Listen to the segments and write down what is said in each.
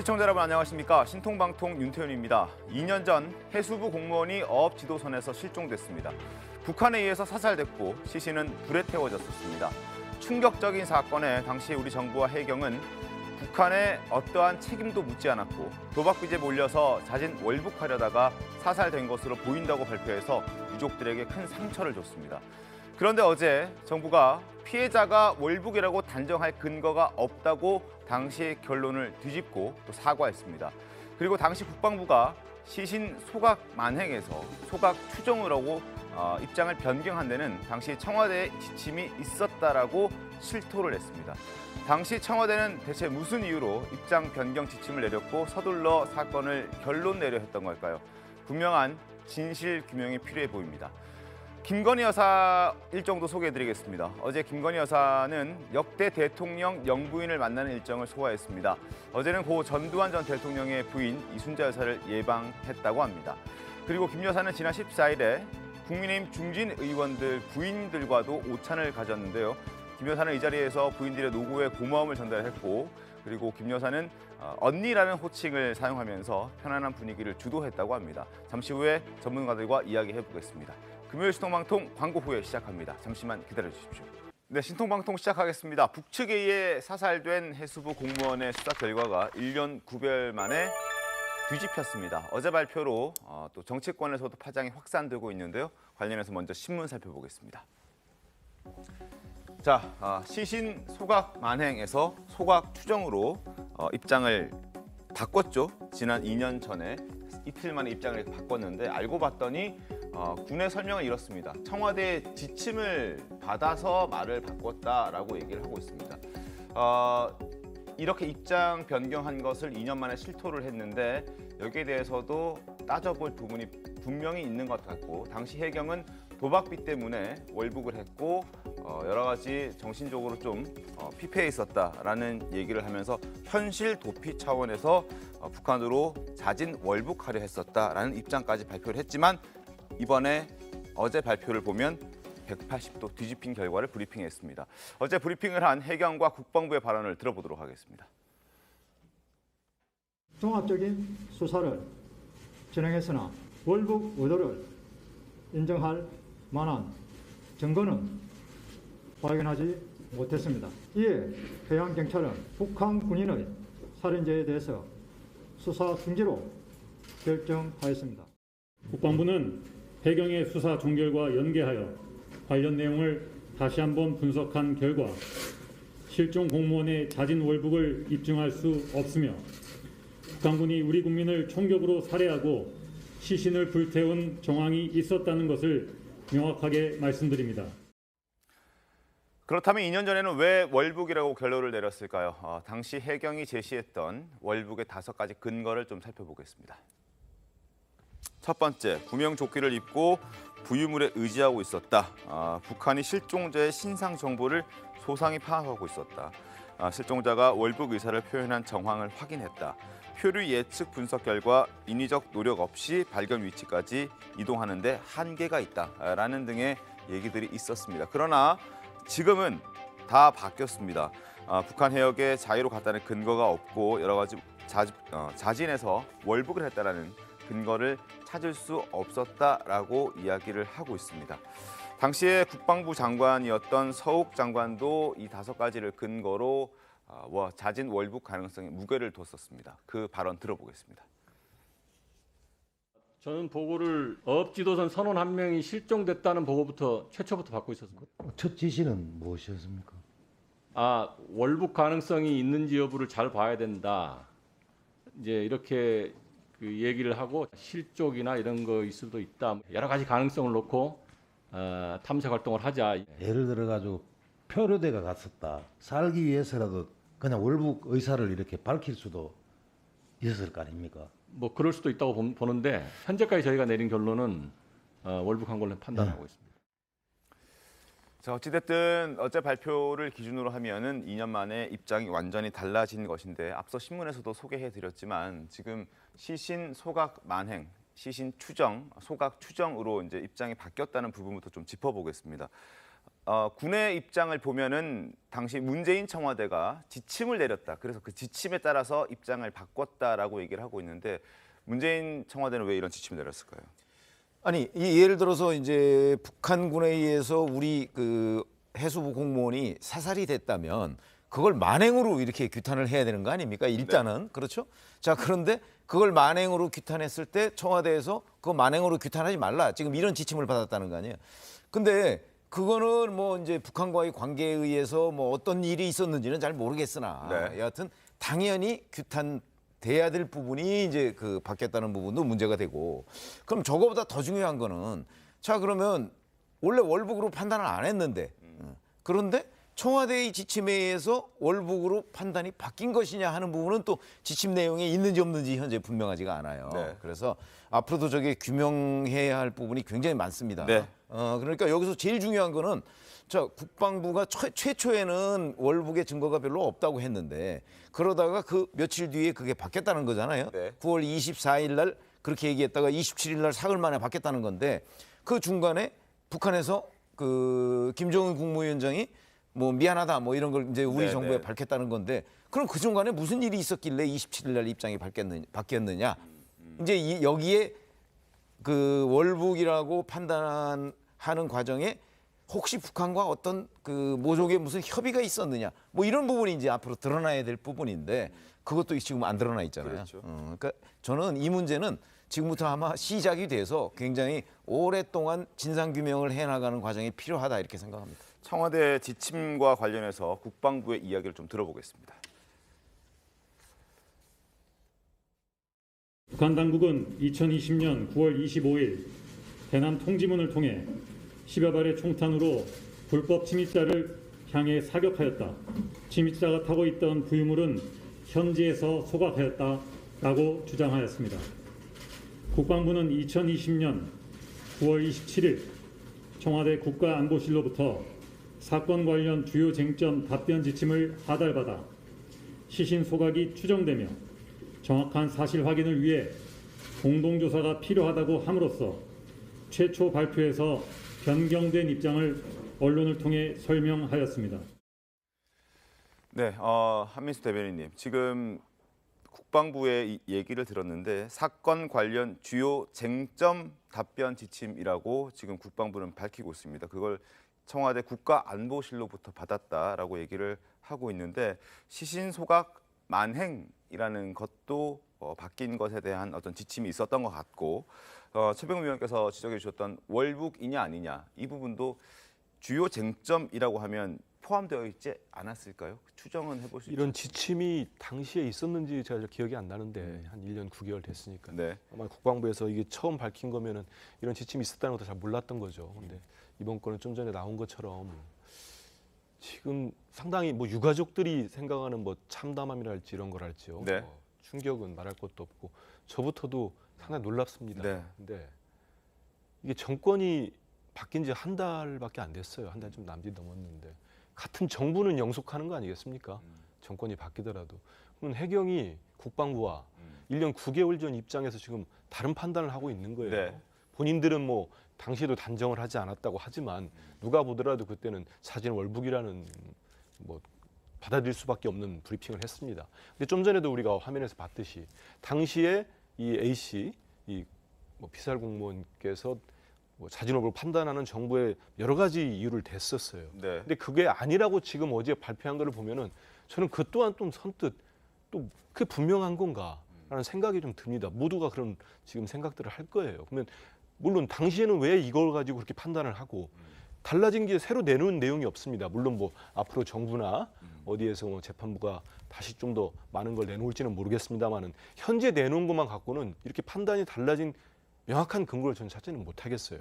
시청자 여러분 안녕하십니까. 신통방통 윤태윤입니다. 2년 전 해수부 공무원이 어업 지도선에서 실종됐습니다. 북한에 의해서 사살됐고 시신은 불에 태워졌었습니다. 충격적인 사건에 당시 우리 정부와 해경은 북한에 어떠한 책임도 묻지 않았고 도박빚에 몰려서 자진 월북하려다가 사살된 것으로 보인다고 발표해서 유족들에게 큰 상처를 줬습니다. 그런데 어제 정부가 피해자가 월북이라고 단정할 근거가 없다고 당시 결론을 뒤집고 또 사과했습니다. 그리고 당시 국방부가 시신 소각 만행에서 소각 추정으로 입장을 변경한 데는 당시 청와대의 지침이 있었다라고 실토를 했습니다. 당시 청와대는 대체 무슨 이유로 입장 변경 지침을 내렸고 서둘러 사건을 결론 내려 했던 걸까요? 분명한 진실 규명이 필요해 보입니다. 김건희 여사 일정도 소개해드리겠습니다. 어제 김건희 여사는 역대 대통령 영부인을 만나는 일정을 소화했습니다. 어제는 고 전두환 전 대통령의 부인 이순자 여사를 예방했다고 합니다. 그리고 김 여사는 지난 14일에 국민의힘 중진 의원들 부인들과도 오찬을 가졌는데요. 김 여사는 이 자리에서 부인들의 노고에 고마움을 전달했고, 그리고 김 여사는 언니라는 호칭을 사용하면서 편안한 분위기를 주도했다고 합니다. 잠시 후에 전문가들과 이야기해보겠습니다. 금요일 신통방통 광고 후에 시작합니다. 잠시만 기다려주십시오. 네, 신통방통 시작하겠습니다. 북측에 의해 사살된 해수부 공무원의 수사 결과가 1년 9개월 만에 뒤집혔습니다. 어제 발표로 또 정치권에서도 파장이 확산되고 있는데요. 관련해서 먼저 신문 살펴보겠습니다. 자, 시신 소각 만행에서 소각 추정으로 입장을 바꿨죠. 지난 2년 전에 이틀 만에 입장을 바꿨는데 알고 봤더니 군의 설명은 이렇습니다. 청와대의 지침을 받아서 말을 바꿨다라고 얘기를 하고 있습니다. 이렇게 입장 변경한 것을 2년 만에 실토를 했는데 여기에 대해서도 따져볼 부분이 분명히 있는 것 같고, 당시 해경은 도박빚 때문에 월북을 했고 여러 가지 정신적으로 좀 피폐해 있었다라는 얘기를 하면서 현실 도피 차원에서 북한으로 자진 월북하려 했었다라는 입장까지 발표를 했지만, 이번에 어제 발표를 보면 180도 뒤집힌 결과를 브리핑했습니다. 어제 브리핑을 한 해경과 국방부의 발언을 들어보도록 하겠습니다. 종합적인 수사를 진행했으나 월북 의도를 인정할 만한 증거는 발견하지 못했습니다. 이에 해양경찰은 북한 군인의 살인죄에 대해서 수사 중지로 결정하였습니다. 국방부는 해경의 수사 종결과 연계하여 관련 내용을 다시 한번 분석한 결과 실종 공무원의 자진 월북을 입증할 수 없으며 북한군이 우리 국민을 총격으로 살해하고 시신을 불태운 정황이 있었다는 것을 명확하게 말씀드립니다. 그렇다면 2년 전에는 왜 월북이라고 결론을 내렸을까요? 당시 해경이 제시했던 월북의 5가지 근거를 좀 살펴보겠습니다. 첫 번째, 구명조끼를 입고 부유물에 의지하고 있었다. 북한이 실종자의 신상 정보를 소상히 파악하고 있었다. 실종자가 월북 의사를 표현한 정황을 확인했다. 표류 예측 분석 결과 인위적 노력 없이 발견 위치까지 이동하는 데 한계가 있다라는 등의 얘기들이 있었습니다. 그러나 지금은 다 바뀌었습니다. 북한 해역에 자유로 갔다는 근거가 없고 여러 가지 자진해서 월북을 했다라는 근거를 찾을 수 없었다라고 이야기를 하고 있습니다. 당시에 국방부 장관이었던 서욱 장관도 이 5가지를 근거로 자진 월북 가능성에 무게를 뒀었습니다. 그 발언 들어보겠습니다. 저는 보고를 어업지도선 선원 한 명이 실종됐다는 보고부터 최초부터 받고 있었습니다. 첫 지시는 무엇이었습니까? 월북 가능성이 있는지 여부를 잘 봐야 된다. 이제 이렇게 그 얘기를 하고 실족이나 이런 거일 수도 있다. 여러 가지 가능성을 놓고 탐색 활동을 하자. 예를 들어 가지고 표류대가 갔었다. 살기 위해서라도 그냥 월북 의사를 이렇게 밝힐 수도 있었을 거 아닙니까? 뭐 그럴 수도 있다고 보는데 현재까지 저희가 내린 결론은 월북한 걸로 판단하고 있습니다. 자, 어찌됐든 어제 발표를 기준으로 하면은 2년 만에 입장이 완전히 달라진 것인데, 앞서 신문에서도 소개해드렸지만 지금 시신 소각 만행, 시신 추정, 소각 추정으로 이제 입장이 바뀌었다는 부분부터 좀 짚어보겠습니다. 군의 입장을 보면은 당시 문재인 청와대가 지침을 내렸다. 그래서 그 지침에 따라서 입장을 바꿨다라고 얘기를 하고 있는데 문재인 청와대는 왜 이런 지침을 내렸을까요? 아니 예를 들어서 이제 북한군에 의해서 우리 그 해수부 공무원이 사살이 됐다면 그걸 만행으로 이렇게 규탄을 해야 되는 거 아닙니까? 일단은 그렇죠. 자 그런데 그걸 만행으로 규탄했을 때 청와대에서 그거 만행으로 규탄하지 말라. 지금 이런 지침을 받았다는 거 아니에요. 근데 그거는 뭐 이제 북한과의 관계에 의해서 뭐 어떤 일이 있었는지는 잘 모르겠으나 네. 여하튼 당연히 규탄돼야 될 부분이 이제 그 바뀌었다는 부분도 문제가 되고 그럼 저거보다 더 중요한 거는 자 그러면 원래 월북으로 판단을 안 했는데 그런데 청와대의 지침에 의해서 월북으로 판단이 바뀐 것이냐 하는 부분은 또 지침 내용에 있는지 없는지 현재 분명하지가 않아요. 네. 그래서 앞으로도 저게 규명해야 할 부분이 굉장히 많습니다. 네. 그러니까 여기서 제일 중요한 거는 자 국방부가 최초에는 월북의 증거가 별로 없다고 했는데 그러다가 그 며칠 뒤에 그게 바뀌었다는 거잖아요. 네. 9월 24일 날 그렇게 얘기했다가 27일 날 사흘 만에 바뀌었다는 건데 그 중간에 북한에서 그 김정은 국무위원장이 뭐 미안하다 뭐 이런 걸 이제 우리 네, 정부에 네. 밝혔다는 건데 그럼 그 중간에 무슨 일이 있었길래 27일 날 입장이 바뀌었느냐? 이제 여기에 그 월북이라고 판단하는 과정에 혹시 북한과 어떤 그 모종의 무슨 협의가 있었느냐? 뭐 이런 부분이 이제 앞으로 드러나야 될 부분인데 그것도 지금 안 드러나 있잖아요. 그렇죠. 그러니까 저는 이 문제는 지금부터 아마 시작이 돼서 굉장히 오랫동안 진상 규명을 해나가는 과정이 필요하다 이렇게 생각합니다. 청와대 지침과 관련해서 국방부의 이야기를 좀 들어보겠습니다. 북한 당국은 2020년 9월 25일 대남 통지문을 통해 10여 발의 총탄으로 불법 침입자를 향해 사격하였다. 침입자가 타고 있던 부유물은 현지에서 소각하였다라고 주장하였습니다. 국방부는 2020년 9월 27일 청와대 국가안보실로부터 사건 관련 주요 쟁점 답변 지침을 하달받아 시신 소각이 추정되며 정확한 사실 확인을 위해 공동조사가 필요하다고 함으로써 최초 발표에서 변경된 입장을 언론을 통해 설명하였습니다. 네, 한민수 대변인님, 지금 국방부의 이 얘기를 들었는데 사건 관련 주요 쟁점 답변 지침이라고 지금 국방부는 밝히고 있습니다. 그걸 청와대 국가안보실로부터 받았다라고 얘기를 하고 있는데 시신 소각 만행이라는 것도 바뀐 것에 대한 어떤 지침이 있었던 것 같고 최병훈 위원께서 지적해 주셨던 월북이냐 아니냐 이 부분도 주요 쟁점이라고 하면 포함되어 있지 않았을까요? 추정은 해볼 수 있죠. 이런 지침이 당시에 있었는지 제가 잘 기억이 안 나는데 한 1년 9개월 됐으니까 네. 아마 국방부에서 이게 처음 밝힌 거면은 이런 지침이 있었다는 것도 잘 몰랐던 거죠. 근데 이번 거는 좀 전에 나온 것처럼 지금 상당히 뭐 유가족들이 생각하는 뭐 참담함이랄지 이런 거랄지요. 네. 충격은 말할 것도 없고 저부터도 상당히 놀랍습니다. 네. 근데 이게 정권이 바뀐 지 한 달밖에 안 됐어요. 한 달 좀 남짓 넘었는데 같은 정부는 영속하는 거 아니겠습니까? 정권이 바뀌더라도. 그럼 해경이 국방부와 1년 9개월 전 입장에서 지금 다른 판단을 하고 있는 거예요. 네. 본인들은 뭐 당시에도 단정을 하지 않았다고 하지만 누가 보더라도 그때는 사진 월북이라는 뭐 받아들일 수밖에 없는 브리핑을 했습니다. 근데 좀 전에도 우리가 화면에서 봤듯이 당시에 이 A 씨, 이 뭐 피살 공무원께서 뭐 자진월북을 판단하는 정부의 여러 가지 이유를 댔었어요. 네. 근데 그게 아니라고 지금 어제 발표한 거를 보면은 저는 그 또한 좀 선뜻 또 그게 분명한 건가라는 생각이 좀 듭니다. 모두가 그런 지금 생각들을 할 거예요. 그러면 물론 당시에는 왜 이걸 가지고 그렇게 판단을 하고 달라진 게 새로 내놓은 내용이 없습니다. 물론 뭐 앞으로 정부나 어디에서 뭐 재판부가 다시 좀 더 많은 걸 내놓을지는 모르겠습니다만은 현재 내놓은 것만 갖고는 이렇게 판단이 달라진 명확한 근거를 저는 찾지는 못하겠어요.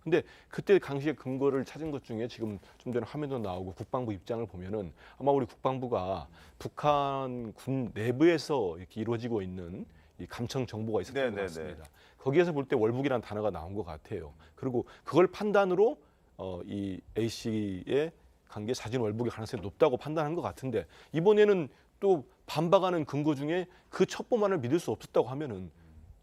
근데 그때 당시에 근거를 찾은 것 중에 지금 좀 전에 화면도 나오고 국방부 입장을 보면은 아마 우리 국방부가 북한 군 내부에서 이렇게 이루어지고 있는 이 감청 정보가 있었던 것 같습니다. 거기에서 볼 때 월북이라는 단어가 나온 것 같아요. 그리고 그걸 판단으로 이 A 씨의 관계 사진 월북의 가능성이 높다고 판단한 것 같은데 이번에는 또 반박하는 근거 중에 그 첩보만을 믿을 수 없었다고 하면은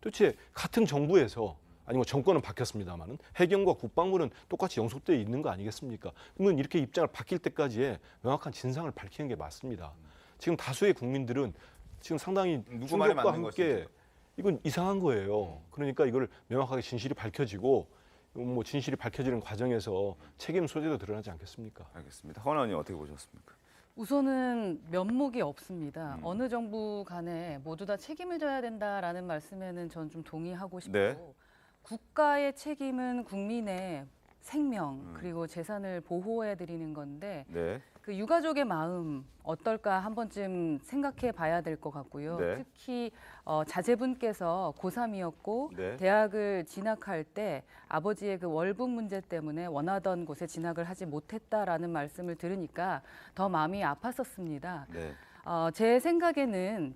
도대체 같은 정부에서 아니면 정권은 바뀌었습니다만은 해경과 국방부는 똑같이 영속되어 있는 거 아니겠습니까? 그러면 이렇게 입장을 바뀔 때까지의 명확한 진상을 밝히는 게 맞습니다. 지금 다수의 국민들은 지금 상당히 누구 말이 충격과 맞는 함께 것이죠? 이건 이상한 거예요. 그러니까 이걸 명확하게 진실이 밝혀지고 뭐 진실이 밝혀지는 과정에서 책임 소재도 드러나지 않겠습니까? 알겠습니다. 허은 의원님 어떻게 보셨습니까? 우선은 면목이 없습니다. 어느 정부 간에 모두 다 책임을 져야 된다라는 말씀에는 전 좀 동의하고 싶고 네. 국가의 책임은 국민의 생명 그리고 재산을 보호해 드리는 건데 네. 그 유가족의 마음 어떨까 한 번쯤 생각해 봐야 될 것 같고요. 네. 특히 자제분께서 고3이었고 네. 대학을 진학할 때 아버지의 그 월북 문제 때문에 원하던 곳에 진학을 하지 못했다라는 말씀을 들으니까 더 마음이 아팠었습니다. 네. 제 생각에는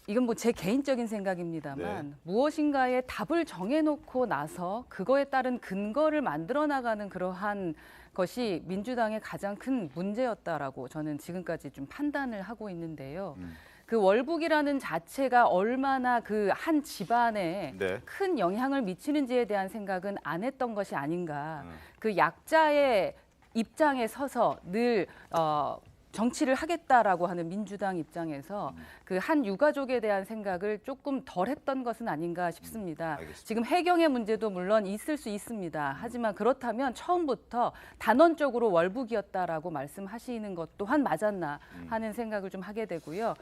이건 뭐 제 개인적인 생각입니다만 네. 무엇인가의 답을 정해놓고 나서 그거에 따른 근거를 만들어 나가는 그러한 것이 민주당의 가장 큰 문제였다라고 저는 지금까지 좀 판단을 하고 있는데요. 그 월북이라는 자체가 얼마나 그 한 집안에 네. 큰 영향을 미치는지에 대한 생각은 안 했던 것이 아닌가. 그 약자의 입장에 서서 늘 정치를 하겠다라고 하는 민주당 입장에서 그 한 유가족에 대한 생각을 조금 덜 했던 것은 아닌가 싶습니다. 알겠습니다. 지금 해경의 문제도 물론 있을 수 있습니다. 하지만 그렇다면 처음부터 단언적으로 월북이었다라고 말씀하시는 것 또한 맞았나 하는 생각을 좀 하게 되고요.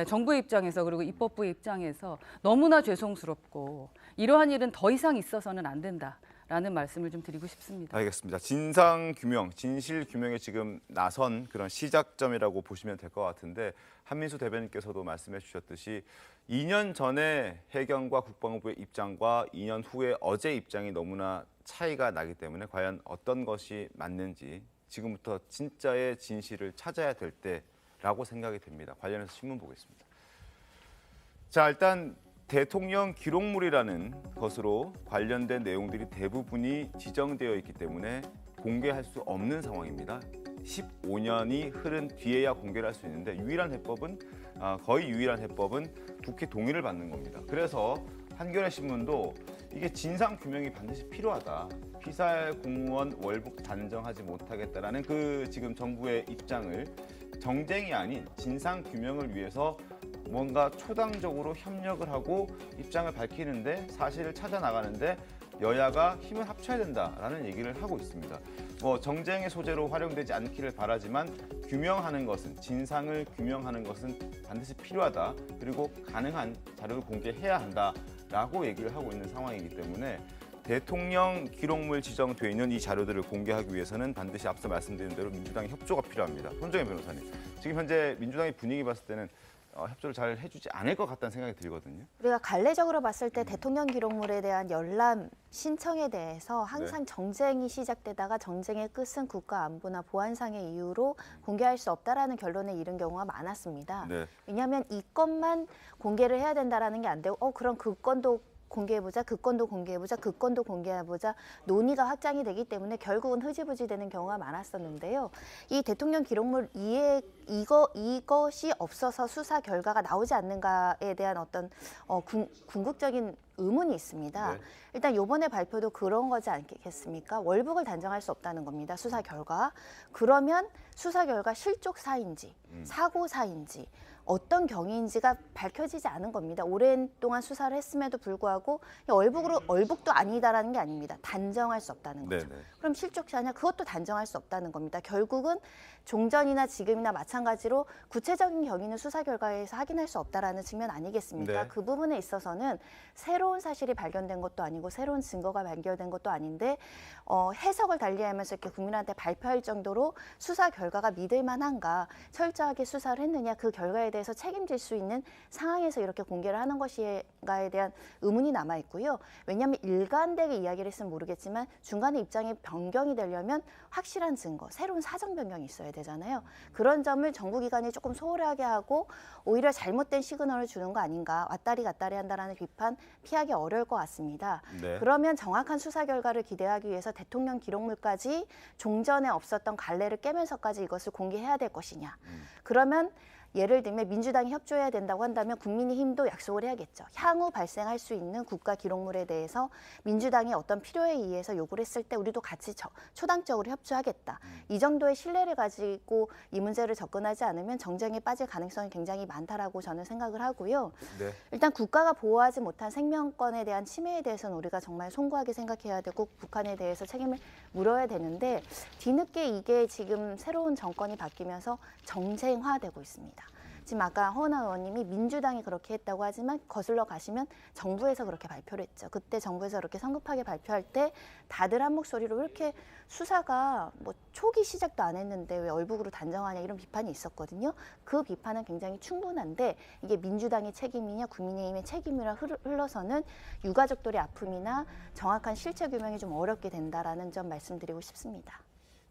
정부의 입장에서 그리고 입법부의 입장에서 너무나 죄송스럽고 이러한 일은 더 이상 있어서는 안 된다라는 말씀을 좀 드리고 싶습니다. 알겠습니다. 진상 규명, 진실 규명에 지금 나선 그런 시작점이라고 보시면 될 것 같은데 한민수 대변인께서도 말씀해 주셨듯이 2년 전에 해경과 국방부의 입장과 2년 후에 어제 입장이 너무나 차이가 나기 때문에 과연 어떤 것이 맞는지 지금부터 진짜의 진실을 찾아야 될 때라고 생각이 됩니다. 관련해서 신문 보겠습니다. 자, 일단 대통령 기록물이라는 것으로 관련된 내용들이 대부분이 지정되어 있기 때문에 공개할 수 없는 상황입니다. 15년이 흐른 뒤에야 공개를 할 수 있는데 거의 유일한 해법은 국회 동의를 받는 겁니다. 그래서 한겨레 신문도 이게 진상 규명이 반드시 필요하다. 피살 공무원 월북 단정하지 못하겠다라는 그 지금 정부의 입장을 정쟁이 아닌 진상 규명을 위해서 뭔가 초당적으로 협력을 하고 입장을 밝히는데 사실을 찾아 나가는데 여야가 힘을 합쳐야 된다라는 얘기를 하고 있습니다. 정쟁의 소재로 활용되지 않기를 바라지만 규명하는 것은 진상을 규명하는 것은 반드시 필요하다. 그리고 가능한 자료를 공개해야 한다라고 얘기를 하고 있는 상황이기 때문에 대통령 기록물 지정되어 있는 이 자료들을 공개하기 위해서는 반드시 앞서 말씀드린 대로 민주당의 협조가 필요합니다. 손정혜 변호사님, 지금 현재 민주당의 분위기 봤을 때는 협조를 잘 해주지 않을 것 같다는 생각이 들거든요. 우리가 갈래적으로 봤을 때 대통령 기록물에 대한 열람 신청에 대해서 항상 정쟁이 시작되다가 정쟁의 끝은 국가 안보나 보안상의 이유로 공개할 수 없다라는 결론에 이른 경우가 많았습니다. 네. 왜냐하면 이 건만 공개를 해야 된다라는 게 안 되고 그럼 그 건도 공개해보자, 그 건도 공개해보자, 그 건도 공개해보자 논의가 확장이 되기 때문에 결국은 흐지부지 되는 경우가 많았었는데요. 이 대통령 기록물 이것이 없어서 수사 결과가 나오지 않는가에 대한 어떤 궁극적인 의문이 있습니다. 네. 일단 이번에 발표도 그런 거지 않겠습니까? 월북을 단정할 수 없다는 겁니다. 수사 결과. 그러면 수사 결과 실족사인지 사고사인지 어떤 경위인지가 밝혀지지 않은 겁니다. 오랜 동안 수사를 했음에도 불구하고 월북도 아니다라는 게 아닙니다. 단정할 수 없다는 거죠. 네네. 그럼 실족사냐? 그것도 단정할 수 없다는 겁니다. 결국은 종전이나 지금이나 마찬가지로 구체적인 경위는 수사 결과에서 확인할 수 없다라는 측면 아니겠습니까? 네. 그 부분에 있어서는 새로운 사실이 발견된 것도 아니고 새로운 증거가 발견된 것도 아닌데 해석을 달리하면서 이렇게 국민한테 발표할 정도로 수사 결과가 믿을 만한가, 철저하게 수사를 했느냐, 그 결과에 대해서 책임질 수 있는 상황에서 이렇게 공개를 하는 것인가에 대한 의문이 남아 있고요. 왜냐하면 일관되게 이야기를 했으면 모르겠지만 중간에 입장이 변경이 되려면 확실한 증거, 새로운 사정 변경이 있어야 되잖아요. 그런 점을 정부기관이 조금 소홀하게 하고 오히려 잘못된 시그널을 주는 거 아닌가, 왔다리 갔다리 한다라는 비판 피하기 어려울 것 같습니다. 네. 그러면 정확한 수사 결과를 기대하기 위해서 대통령 기록물까지 종전에 없었던 갈래를 깨면서까지 이것을 공개해야 될 것이냐. 그러면 예를 들면 민주당이 협조해야 된다고 한다면 국민의힘도 약속을 해야겠죠. 향후 발생할 수 있는 국가 기록물에 대해서 민주당이 어떤 필요에 의해서 요구를 했을 때 우리도 같이 초당적으로 협조하겠다. 이 정도의 신뢰를 가지고 이 문제를 접근하지 않으면 정쟁에 빠질 가능성이 굉장히 많다라고 저는 생각을 하고요. 네. 일단 국가가 보호하지 못한 생명권에 대한 침해에 대해서는 우리가 정말 송구하게 생각해야 되고 북한에 대해서 책임을 물어야 되는데 뒤늦게 이게 지금 새로운 정권이 바뀌면서 정쟁화되고 있습니다. 지금 아까 허은하 의원님이 민주당이 그렇게 했다고 하지만 거슬러 가시면 정부에서 그렇게 발표를 했죠. 그때 정부에서 그렇게 성급하게 발표할 때 다들 한 목소리로 왜 이렇게 수사가 뭐 초기 시작도 안 했는데 왜 얼북으로 단정하냐 이런 비판이 있었거든요. 그 비판은 굉장히 충분한데 이게 민주당의 책임이냐 국민의힘의 책임이라 흘러서는 유가족들의 아픔이나 정확한 실체 규명이 좀 어렵게 된다라는 점 말씀드리고 싶습니다.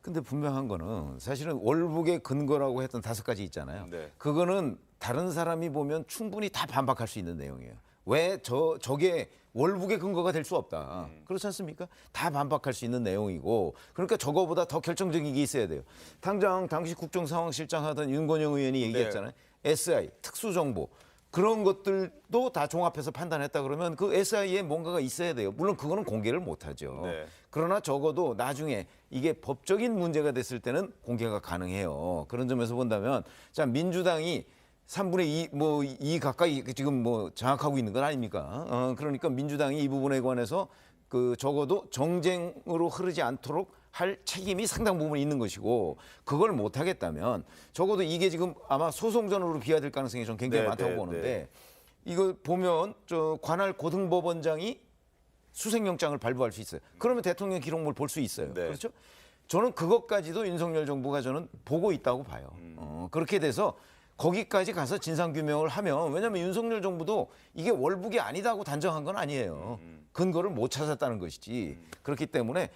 근데 분명한 거는 사실은 월북의 근거라고 했던 5가지 있잖아요. 네. 그거는 다른 사람이 보면 충분히 다 반박할 수 있는 내용이에요. 왜 저게 월북의 근거가 될 수 없다. 그렇지 않습니까? 다 반박할 수 있는 내용이고 그러니까 저거보다 더 결정적인 게 있어야 돼요. 당시 국정상황실장 하던 윤건영 의원이 얘기했잖아요. SI, 특수정보. 그런 것들도 다 종합해서 판단했다 그러면 그 SI에 뭔가가 있어야 돼요. 물론 그거는 공개를 못하죠. 네. 그러나 적어도 나중에 이게 법적인 문제가 됐을 때는 공개가 가능해요. 그런 점에서 본다면 자 민주당이 3분의 2 가까이 지금 뭐 장악하고 있는 건 아닙니까? 그러니까 민주당이 이 부분에 관해서 그 적어도 정쟁으로 흐르지 않도록 할 책임이 상당 부분 있는 것이고 그걸 못 하겠다면 적어도 이게 지금 아마 소송전으로 비화될 가능성이 좀 굉장히 많다고 보는데 이거 보면 저 관할 고등법원장이 수색영장을 발부할 수 있어요. 그러면 대통령 기록물 볼 수 있어요. 네. 그렇죠? 저는 그것까지도 윤석열 정부가 저는 보고 있다고 봐요. 그렇게 돼서 거기까지 가서 진상규명을 하면 왜냐하면 윤석열 정부도 이게 월북이 아니다고 단정한 건 아니에요. 근거를 못 찾았다는 것이지. 그렇기 때문에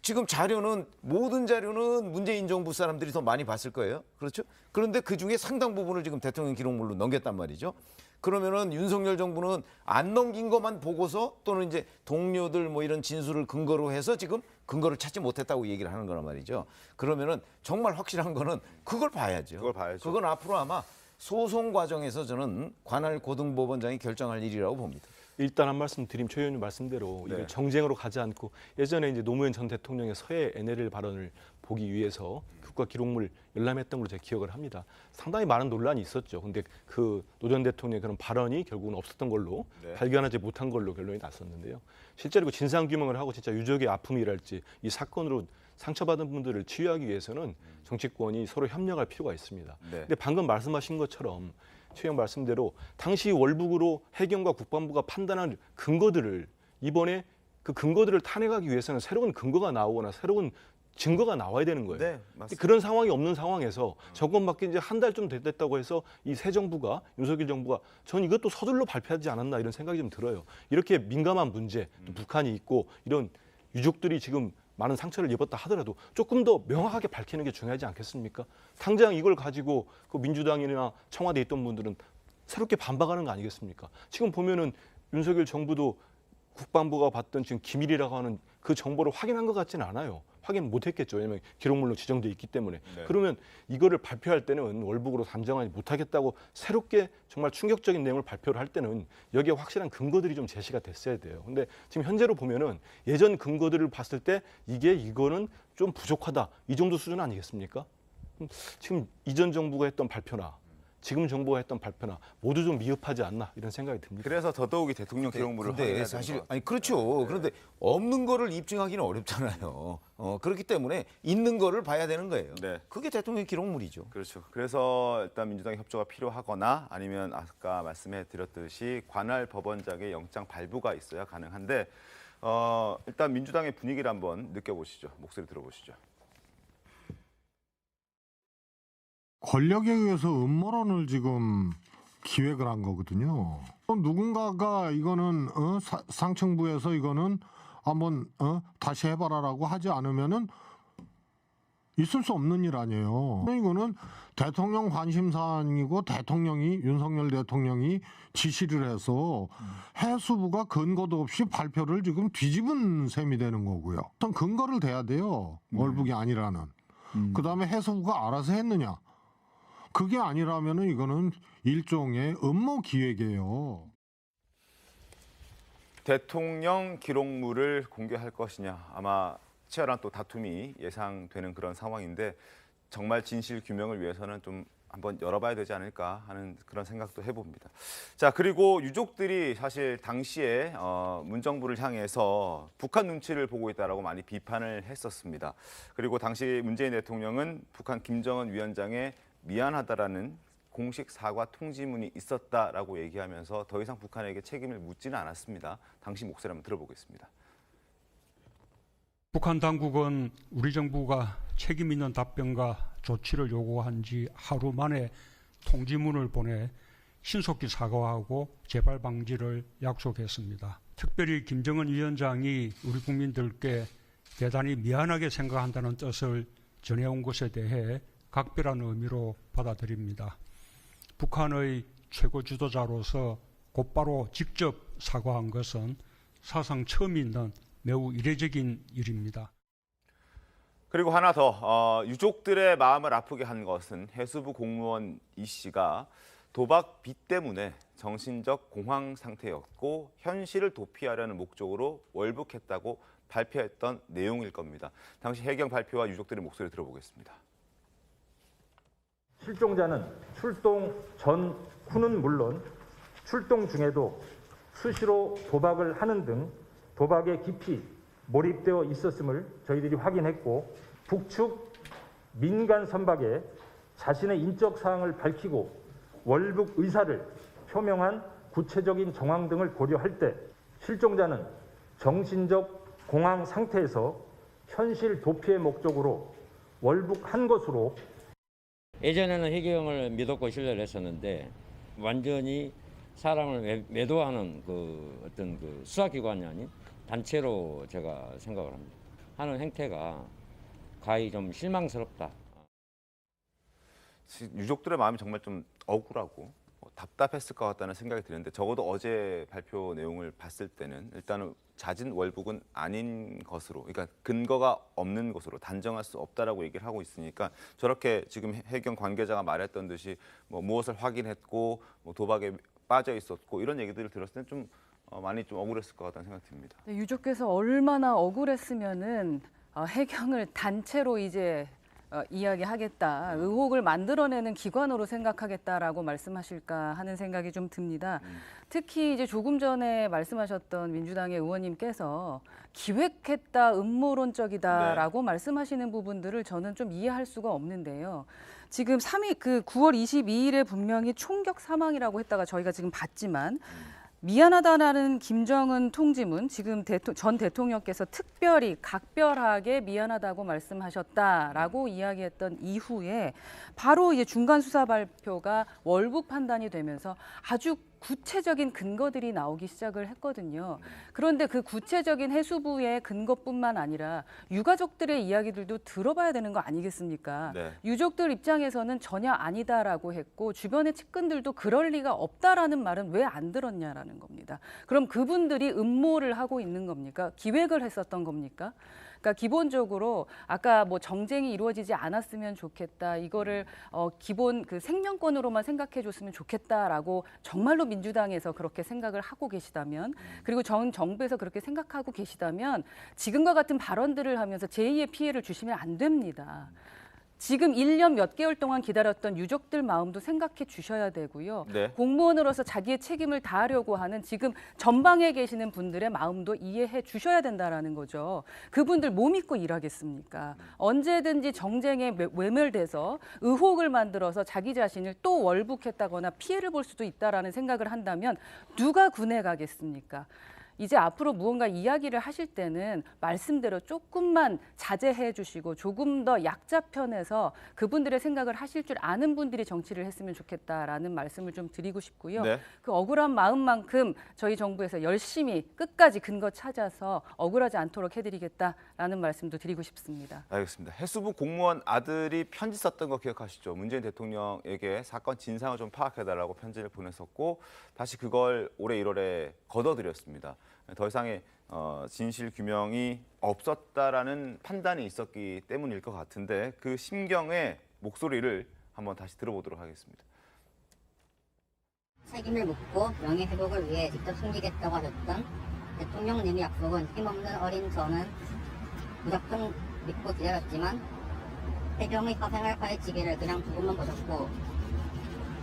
지금 자료는 모든 자료는 문재인 정부 사람들이 더 많이 봤을 거예요. 그렇죠? 그런데 그중에 상당 부분을 지금 대통령 기록물로 넘겼단 말이죠. 그러면은 윤석열 정부는 안 넘긴 것만 보고서 또는 이제 동료들 뭐 이런 진술을 근거로 해서 지금 근거를 찾지 못했다고 얘기를 하는 거란 말이죠. 그러면은 정말 확실한 거는 그걸 봐야죠. 그걸 봐야죠. 그건 앞으로 아마 소송 과정에서 저는 관할 고등법원장이 결정할 일이라고 봅니다. 일단 한 말씀 드림 최 의원님 말씀대로 네. 이게 정쟁으로 가지 않고 예전에 이제 노무현 전 대통령의 서해 NLL 발언을 보기 위해서 국가 기록물 열람했던 걸로 제가 기억을 합니다. 상당히 많은 논란이 있었죠. 근데 그 노 전 대통령의 그런 발언이 결국은 없었던 걸로 네. 발견하지 못한 걸로 결론이 났었는데요. 실제로 그 진상 규명을 하고 진짜 유족의 아픔이랄지 이 사건으로 상처받은 분들을 치유하기 위해서는 정치권이 서로 협력할 필요가 있습니다. 네. 근데 방금 말씀하신 것처럼 최 의원 말씀대로 당시 월북으로 해경과 국방부가 판단한 근거들을 이번에 그 근거들을 탄핵하기 위해서는 새로운 근거가 나오거나 새로운 증거가 나와야 되는 거예요. 네, 맞습니다. 그런 상황이 없는 상황에서 정권 바뀐 지 한 달 좀 됐다고 해서 이 새 정부가 윤석열 정부가 전 이것도 서둘러 발표하지 않았나 이런 생각이 좀 들어요. 이렇게 민감한 문제, 또 북한이 있고 이런 유족들이 지금 많은 상처를 입었다 하더라도 조금 더 명확하게 밝히는 게 중요하지 않겠습니까? 당장 이걸 가지고 그 민주당이나 청와대에 있던 분들은 새롭게 반박하는 거 아니겠습니까? 지금 보면은 윤석열 정부도 국방부가 받던 지금 기밀이라고 하는 그 정보를 확인한 것 같지는 않아요. 확인 못했겠죠. 왜냐하면 기록물로 지정돼 있기 때문에. 네. 그러면 이거를 발표할 때는 월북으로 단정하지 못하겠다고 새롭게 정말 충격적인 내용을 발표를 할 때는 여기에 확실한 근거들이 좀 제시가 됐어야 돼요. 근데 지금 현재로 보면은 예전 근거들을 봤을 때 이거는 좀 부족하다. 이 정도 수준 아니겠습니까? 지금 이전 정부가 했던 발표나 지금 정부가 했던 발표나 모두 좀 미흡하지 않나 이런 생각이 듭니다. 그래서 더더욱이 대통령 기록물을 근데 확인해야 사실 되는 것 아니 그렇죠. 네. 그런데 없는 거를 입증하기는 어렵잖아요. 그렇기 때문에 있는 거를 봐야 되는 거예요. 네. 그게 대통령 기록물이죠. 그렇죠. 그래서 일단 민주당의 협조가 필요하거나 아니면 아까 말씀해 드렸듯이 관할 법원장의 영장 발부가 있어야 가능한데 일단 민주당의 분위기를 한번 느껴보시죠. 목소리 들어보시죠. 권력에 의해서 음모론을 지금 기획을 한 거거든요. 누군가가 이거는 상층부에서 이거는 한번 다시 해봐라라고 하지 않으면은 있을 수 없는 일 아니에요. 이거는 대통령 관심 사안이고 윤석열 대통령이 지시를 해서 해수부가 근거도 없이 발표를 지금 뒤집은 셈이 되는 거고요. 어떤 근거를 대야 돼요. 월북이 아니라는. 그다음에 해수부가 알아서 했느냐. 그게 아니라면은 이거는 일종의 음모 기획이에요. 대통령 기록물을 공개할 것이냐, 아마 치열한 또 다툼이 예상되는 그런 상황인데 정말 진실 규명을 위해서는 좀 한번 열어봐야 되지 않을까 하는 그런 생각도 해봅니다. 자, 그리고 유족들이 사실 당시에 문정부를 향해서 북한 눈치를 보고 있다라고 많이 비판을 했었습니다. 그리고 당시 문재인 대통령은 북한 김정은 위원장의 미안하다라는 공식 사과 통지문이 있었다라고 얘기하면서 더 이상 북한에게 책임을 묻지는 않았습니다. 당시 목소리 한번 들어보겠습니다. 북한 당국은 우리 정부가 책임 있는 답변과 조치를 요구한 지 하루 만에 통지문을 보내 신속히 사과하고 재발 방지를 약속했습니다. 특별히 김정은 위원장이 우리 국민들께 대단히 미안하게 생각한다는 뜻을 전해온 것에 대해 각별한 의미로 받아들입니다. 북한의 최고 지도자로서 곧바로 직접 사과한 것은 사상 처음 있는 매우 이례적인 일입니다. 그리고 하나 더, 유족들의 마음을 아프게 한 것은 해수부 공무원 이 씨가 도박 빚 때문에 정신적 공황 상태였고 현실을 도피하려는 목적으로 월북했다고 발표했던 내용일 겁니다. 당시 해경 발표와 유족들의 목소리 들어보겠습니다. 실종자는 출동 전 후는 물론 출동 중에도 수시로 도박을 하는 등 도박에 깊이 몰입되어 있었음을 저희들이 확인했고 북측 민간 선박에 자신의 인적 사항을 밝히고 월북 의사를 표명한 구체적인 정황 등을 고려할 때 실종자는 정신적 공황 상태에서 현실 도피의 목적으로 월북한 것으로 예전에는 해경을 믿었고 신뢰를 했었는데 완전히 사람을 매도하는 그 어떤 그 수사기관이 아닌 단체로 제가 생각을 합니다. 하는 행태가 가히 좀 실망스럽다. 유족들의 마음이 정말 좀 억울하고 답답했을 것 같다는 생각이 드는데 적어도 어제 발표 내용을 봤을 때는 일단은 잦은 월북은 아닌 것으로, 그러니까 근거가 없는 것으로 단정할 수 없다라고 얘기를 하고 있으니까 저렇게 지금 해경 관계자가 말했던 듯이 뭐 무엇을 확인했고 뭐 도박에 빠져 있었고 이런 얘기들을 들었을 때는 좀 많이 좀 억울했을 것 같다는 생각이 듭니다. 네, 유족께서 얼마나 억울했으면은 해경을 단체로 이제 이야기하겠다, 의혹을 만들어내는 기관으로 생각하겠다라고 말씀하실까 하는 생각이 좀 듭니다. 특히 이제 조금 전에 말씀하셨던 민주당의 의원님께서 기획했다, 음모론적이다라고 말씀하시는 부분들을 저는 좀 이해할 수가 없는데요. 지금 9월 22일에 분명히 총격 사망이라고 했다가 저희가 지금 봤지만 미안하다라는 김정은 통지문, 지금 전 대통령께서 특별히 각별하게 미안하다고 말씀하셨다라고 이야기했던 이후에 바로 이제 중간 수사 발표가 월북 판단이 되면서 아주 구체적인 근거들이 나오기 시작을 했거든요. 그런데 그 구체적인 해수부의 근거뿐만 아니라 유가족들의 이야기들도 들어봐야 되는 거 아니겠습니까? 네. 유족들 입장에서는 전혀 아니다라고 했고 주변의 측근들도 그럴 리가 없다라는 말은 왜 안 들었냐라는 겁니다. 그럼 그분들이 음모를 하고 있는 겁니까? 기획을 했었던 겁니까? 그러니까 기본적으로 아까 뭐 정쟁이 이루어지지 않았으면 좋겠다. 이거를 기본 그 생명권으로만 생각해 줬으면 좋겠다라고 정말로 민주당에서 그렇게 생각을 하고 계시다면, 그리고 전 정부에서 그렇게 생각하고 계시다면 지금과 같은 발언들을 하면서 제2의 피해를 주시면 안 됩니다. 지금 1년 몇 개월 동안 기다렸던 유족들 마음도 생각해 주셔야 되고요. 네. 공무원으로서 자기의 책임을 다하려고 하는 지금 전방에 계시는 분들의 마음도 이해해 주셔야 된다라는 거죠. 그분들 뭐 믿고 일하겠습니까? 언제든지 정쟁에 외멸돼서 의혹을 만들어서 자기 자신을 또 월북했다거나 피해를 볼 수도 있다라는 생각을 한다면 누가 군에 가겠습니까? 이제 앞으로 무언가 이야기를 하실 때는 말씀대로 조금만 자제해 주시고 조금 더 약자 편에서 그분들의 생각을 하실 줄 아는 분들이 정치를 했으면 좋겠다라는 말씀을 좀 드리고 싶고요. 네. 그 억울한 마음만큼 저희 정부에서 열심히 끝까지 근거 찾아서 억울하지 않도록 해드리겠다라는 말씀도 드리고 싶습니다. 알겠습니다. 해수부 공무원 아들이 편지 썼던 거 기억하시죠? 문재인 대통령에게 사건 진상을 좀 파악해달라고 편지를 보냈었고 다시 그걸 올해 1월에 걷어들였습니다. 더 이상의 진실 규명이 없었다라는 판단이 있었기 때문일 것 같은데 그 심경의 목소리를 한번 다시 들어보도록 하겠습니다. 책임을 묻고 명예회복을 위해 직접 숨기겠다고 하셨던 대통령님의 약속은 힘없는 어린 저는 무작정 믿고 기다렸지만 해경의 사생활 파헤치기를 그냥 두고만 보셨고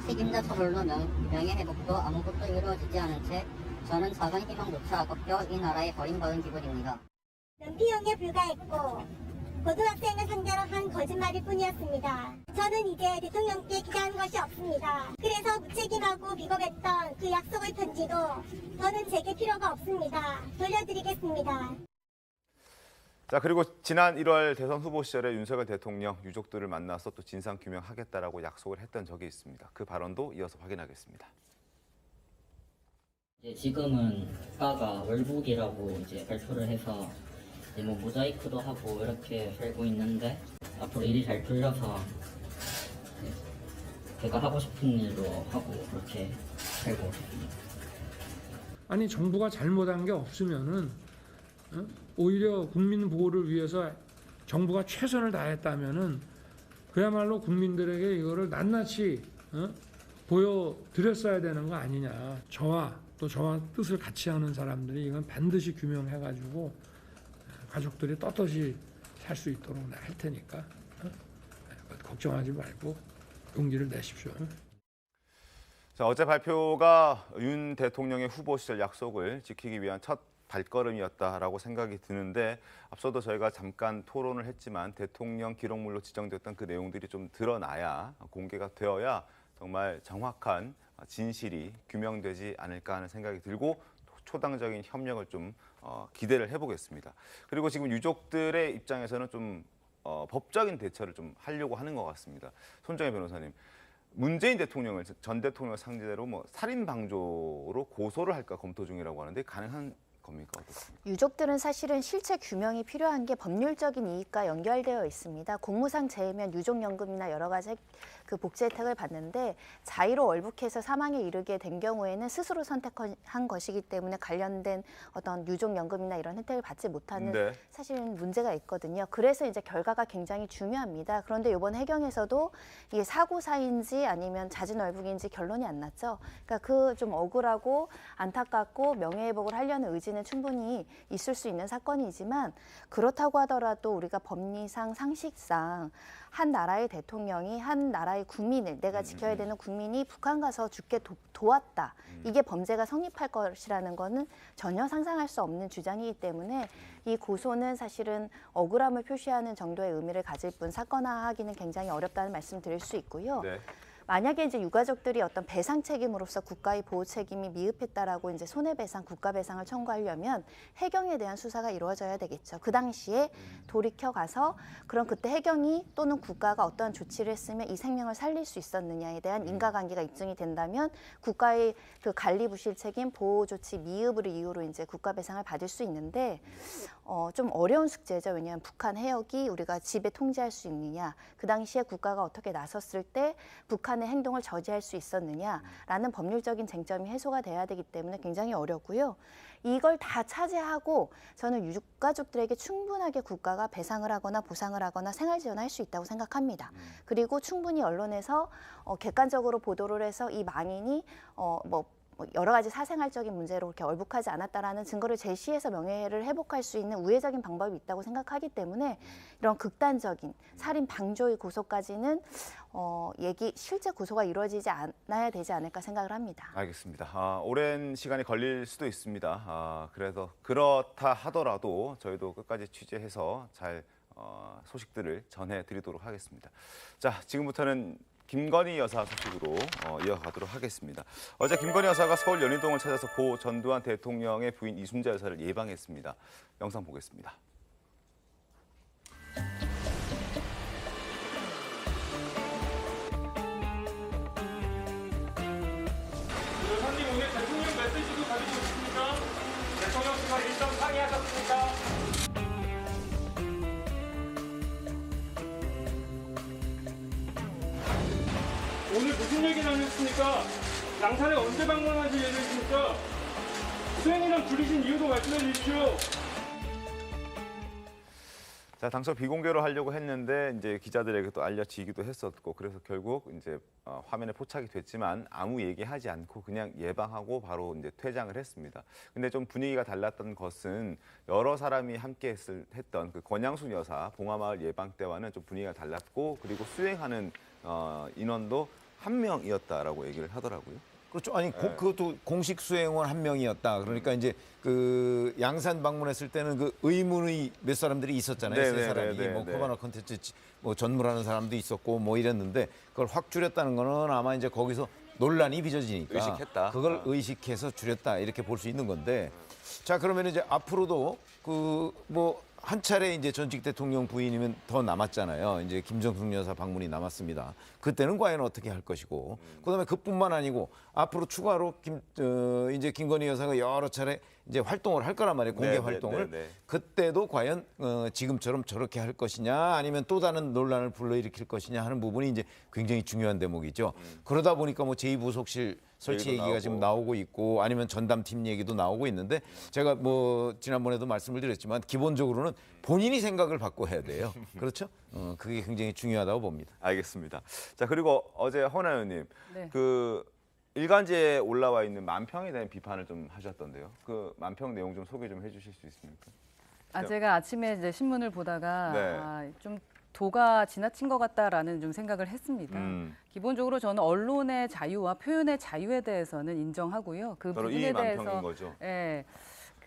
책임자 처벌로 명예회복도 아무것도 이루어지지 않은 채 저는 작은 희망조차 꺾여 이 나라에 버림받은 기분입니다. 연피용에 불과했고 고등학생을 상대로 한 거짓말일 뿐이었습니다. 저는 이제 대통령께 기대하는 것이 없습니다. 그래서 무책임하고 비겁했던 그 약속의 편지도 저는 제게 필요가 없습니다. 돌려드리겠습니다. 자, 그리고 지난 1월 대선 후보 시절에 윤석열 대통령 유족들을 만나서 또 진상 규명하겠다라고 약속을 했던 적이 있습니다. 그 발언도 이어서 확인하겠습니다. 지금은 국가가 월북이라고 이제 발표를 해서 이제 뭐 모자이크도 하고 이렇게 살고 있는데 앞으로 일이 잘 풀려서 제가 하고 싶은 일로 하고 그렇게 살고 있습니다. 아니 정부가 잘못한 게 없으면은 오히려 국민 보호를 위해서 정부가 최선을 다했다면은 그야말로 국민들에게 이거를 낱낱이 보여드렸어야 되는 거 아니냐. 저와 뜻을 같이 하는 사람들이 이건 반드시 규명해가지고 가족들이 떳떳이 살 수 있도록 할 테니까 걱정하지 말고 용기를 내십시오. 자, 어제 발표가 윤 대통령의 후보 시절 약속을 지키기 위한 첫 발걸음이었다라고 생각이 드는데 앞서도 저희가 잠깐 토론을 했지만 대통령 기록물로 지정됐던 그 내용들이 좀 드러나야 공개가 되어야 정말 정확한 진실이 규명되지 않을까 하는 생각이 들고 초당적인 협력을 좀 기대를 해보겠습니다. 그리고 지금 유족들의 입장에서는 좀 법적인 대처를 좀 하려고 하는 것 같습니다. 손정혜 변호사님, 문재인 대통령을 전 대통령 상대로 뭐 살인 방조로 고소를 할까 검토 중이라고 하는데 가능한 겁니까? 어떻습니까? 유족들은 사실은 실체 규명이 필요한 게 법률적인 이익과 연결되어 있습니다. 공무상 재해면 유족연금이나 여러 가지 그 복지 혜택을 받는데 자의로 월북해서 사망에 이르게 된 경우에는 스스로 선택한 것이기 때문에 관련된 어떤 유족연금이나 이런 혜택을 받지 못하는 사실은 문제가 있거든요. 그래서 이제 결과가 굉장히 중요합니다. 그런데 이번 해경에서도 이게 사고사인지 아니면 자진월북인지 결론이 안 났죠. 그러니까 그 좀 억울하고 안타깝고 명예회복을 하려는 의지는 충분히 있을 수 있는 사건이지만 그렇다고 하더라도 우리가 법리상 상식상 한 나라의 대통령이 한 나라의 국민을 내가 지켜야 되는 국민이 북한 가서 죽게 도왔다. 이게 범죄가 성립할 것이라는 거는 전혀 상상할 수 없는 주장이기 때문에 이 고소는 사실은 억울함을 표시하는 정도의 의미를 가질 뿐 사건화하기는 굉장히 어렵다는 말씀 드릴 수 있고요. 네. 만약에 이제 유가족들이 어떤 배상 책임으로서 국가의 보호 책임이 미흡했다라고 이제 손해배상, 국가배상을 청구하려면 해경에 대한 수사가 이루어져야 되겠죠. 그 당시에 돌이켜 가서 그럼 그때 해경이 또는 국가가 어떠한 조치를 했으면 이 생명을 살릴 수 있었느냐에 대한 인과관계가 입증이 된다면 국가의 그 관리부실 책임, 보호 조치 미흡을 이유로 이제 국가배상을 받을 수 있는데 좀 어려운 숙제죠. 왜냐하면 북한 해역이 우리가 지배 통제할 수 있느냐, 그 당시에 국가가 어떻게 나섰을 때 북한의 행동을 저지할 수 있었느냐라는 법률적인 쟁점이 해소가 돼야 되기 때문에 굉장히 어렵고요. 이걸 다 차지하고 저는 유가족들에게 충분하게 국가가 배상을 하거나 보상을 하거나 생활 지원을 할 수 있다고 생각합니다. 그리고 충분히 언론에서 객관적으로 보도를 해서 이 망인이 여러 가지 사생활적인 문제로 그렇게 얼북하지 않았다라는 증거를 제시해서 명예를 회복할 수 있는 우회적인 방법이 있다고 생각하기 때문에 이런 극단적인 살인 방조의 고소까지는 실제 고소가 이루어지지 않아야 되지 않을까 생각을 합니다. 알겠습니다. 오랜 시간이 걸릴 수도 있습니다. 그래서 그렇다 하더라도 저희도 끝까지 취재해서 잘 소식들을 전해드리도록 하겠습니다. 자, 지금부터는 김건희 여사 소식으로 이어가도록 하겠습니다. 어제 김건희 여사가 서울 연희동을 찾아서 고 전두환 대통령의 부인 이순자 여사를 예방했습니다. 영상 보겠습니다. 여사님 오늘 대통령 메시지도 가지고 있습니까? 대통령실과 일정 상의하셨습니까? 오늘 무슨 얘기 나눴습니까? 양산에 언제 방문하실 예정이십니까? 수행이랑 불리신 이유도 말씀해 주십시오. 자, 당초 비공개로 하려고 했는데 이제 기자들에게 또 알려지기도 했었고 그래서 결국 이제 화면에 포착이 됐지만 아무 얘기하지 않고 그냥 예방하고 바로 이제 퇴장을 했습니다. 근데 좀 분위기가 달랐던 것은 여러 사람이 함께 했던 그 권양숙 여사 봉화마을 예방 때와는 좀 분위기가 달랐고 그리고 수행하는 인원도 1명이었다라고 얘기를 하더라고요. 그렇죠. 아니 그것도 공식 수행원 1명이었다. 그러니까 이제 그 양산 방문했을 때는 그 의문의 몇 사람들이 있었잖아요. 네, 3사람이 네, 뭐 네. 코바나 콘텐츠 뭐 전무라는 사람도 있었고 뭐 이랬는데 그걸 확 줄였다는 거는 아마 이제 거기서 논란이 빚어지니까 의식했다. 그걸 의식해서 줄였다 이렇게 볼 수 있는 건데 자 그러면 이제 앞으로도 그 뭐 한 차례 이제 전직 대통령 부인이면 더 남았잖아요. 이제 김정숙 여사 방문이 남았습니다. 그때는 과연 어떻게 할 것이고, 그다음에 그뿐만 아니고 앞으로 추가로 이제 김건희 여사가 여러 차례 이제 활동을 할 거란 말이에요. 공개 네, 활동을. 네, 네. 그때도 과연 지금처럼 저렇게 할 것이냐, 아니면 또 다른 논란을 불러일으킬 것이냐 하는 부분이 이제 굉장히 중요한 대목이죠. 그러다 보니까 뭐 제2부속실 설치 얘기도 얘기가 지금 나오고 있고 아니면 전담팀 얘기도 나오고 있는데 제가 뭐 지난번에도 말씀을 드렸지만 기본적으로는 본인이 생각을 바꿔야 돼요. 그렇죠? 그게 굉장히 중요하다고 봅니다. 알겠습니다. 자 그리고 어제 허나 의원님 네. 그 일간지에 올라와 있는 만평에 대한 비판을 좀 하셨던데요. 그 만평 내용 좀 소개 좀 해주실 수 있습니까? 제가 아침에 이제 신문을 보다가 네. 좀 도가 지나친 것 같다라는 좀 생각을 했습니다. 기본적으로 저는 언론의 자유와 표현의 자유에 대해서는 인정하고요. 그 바로 부분에 이 만평인 대해서 거죠. 예,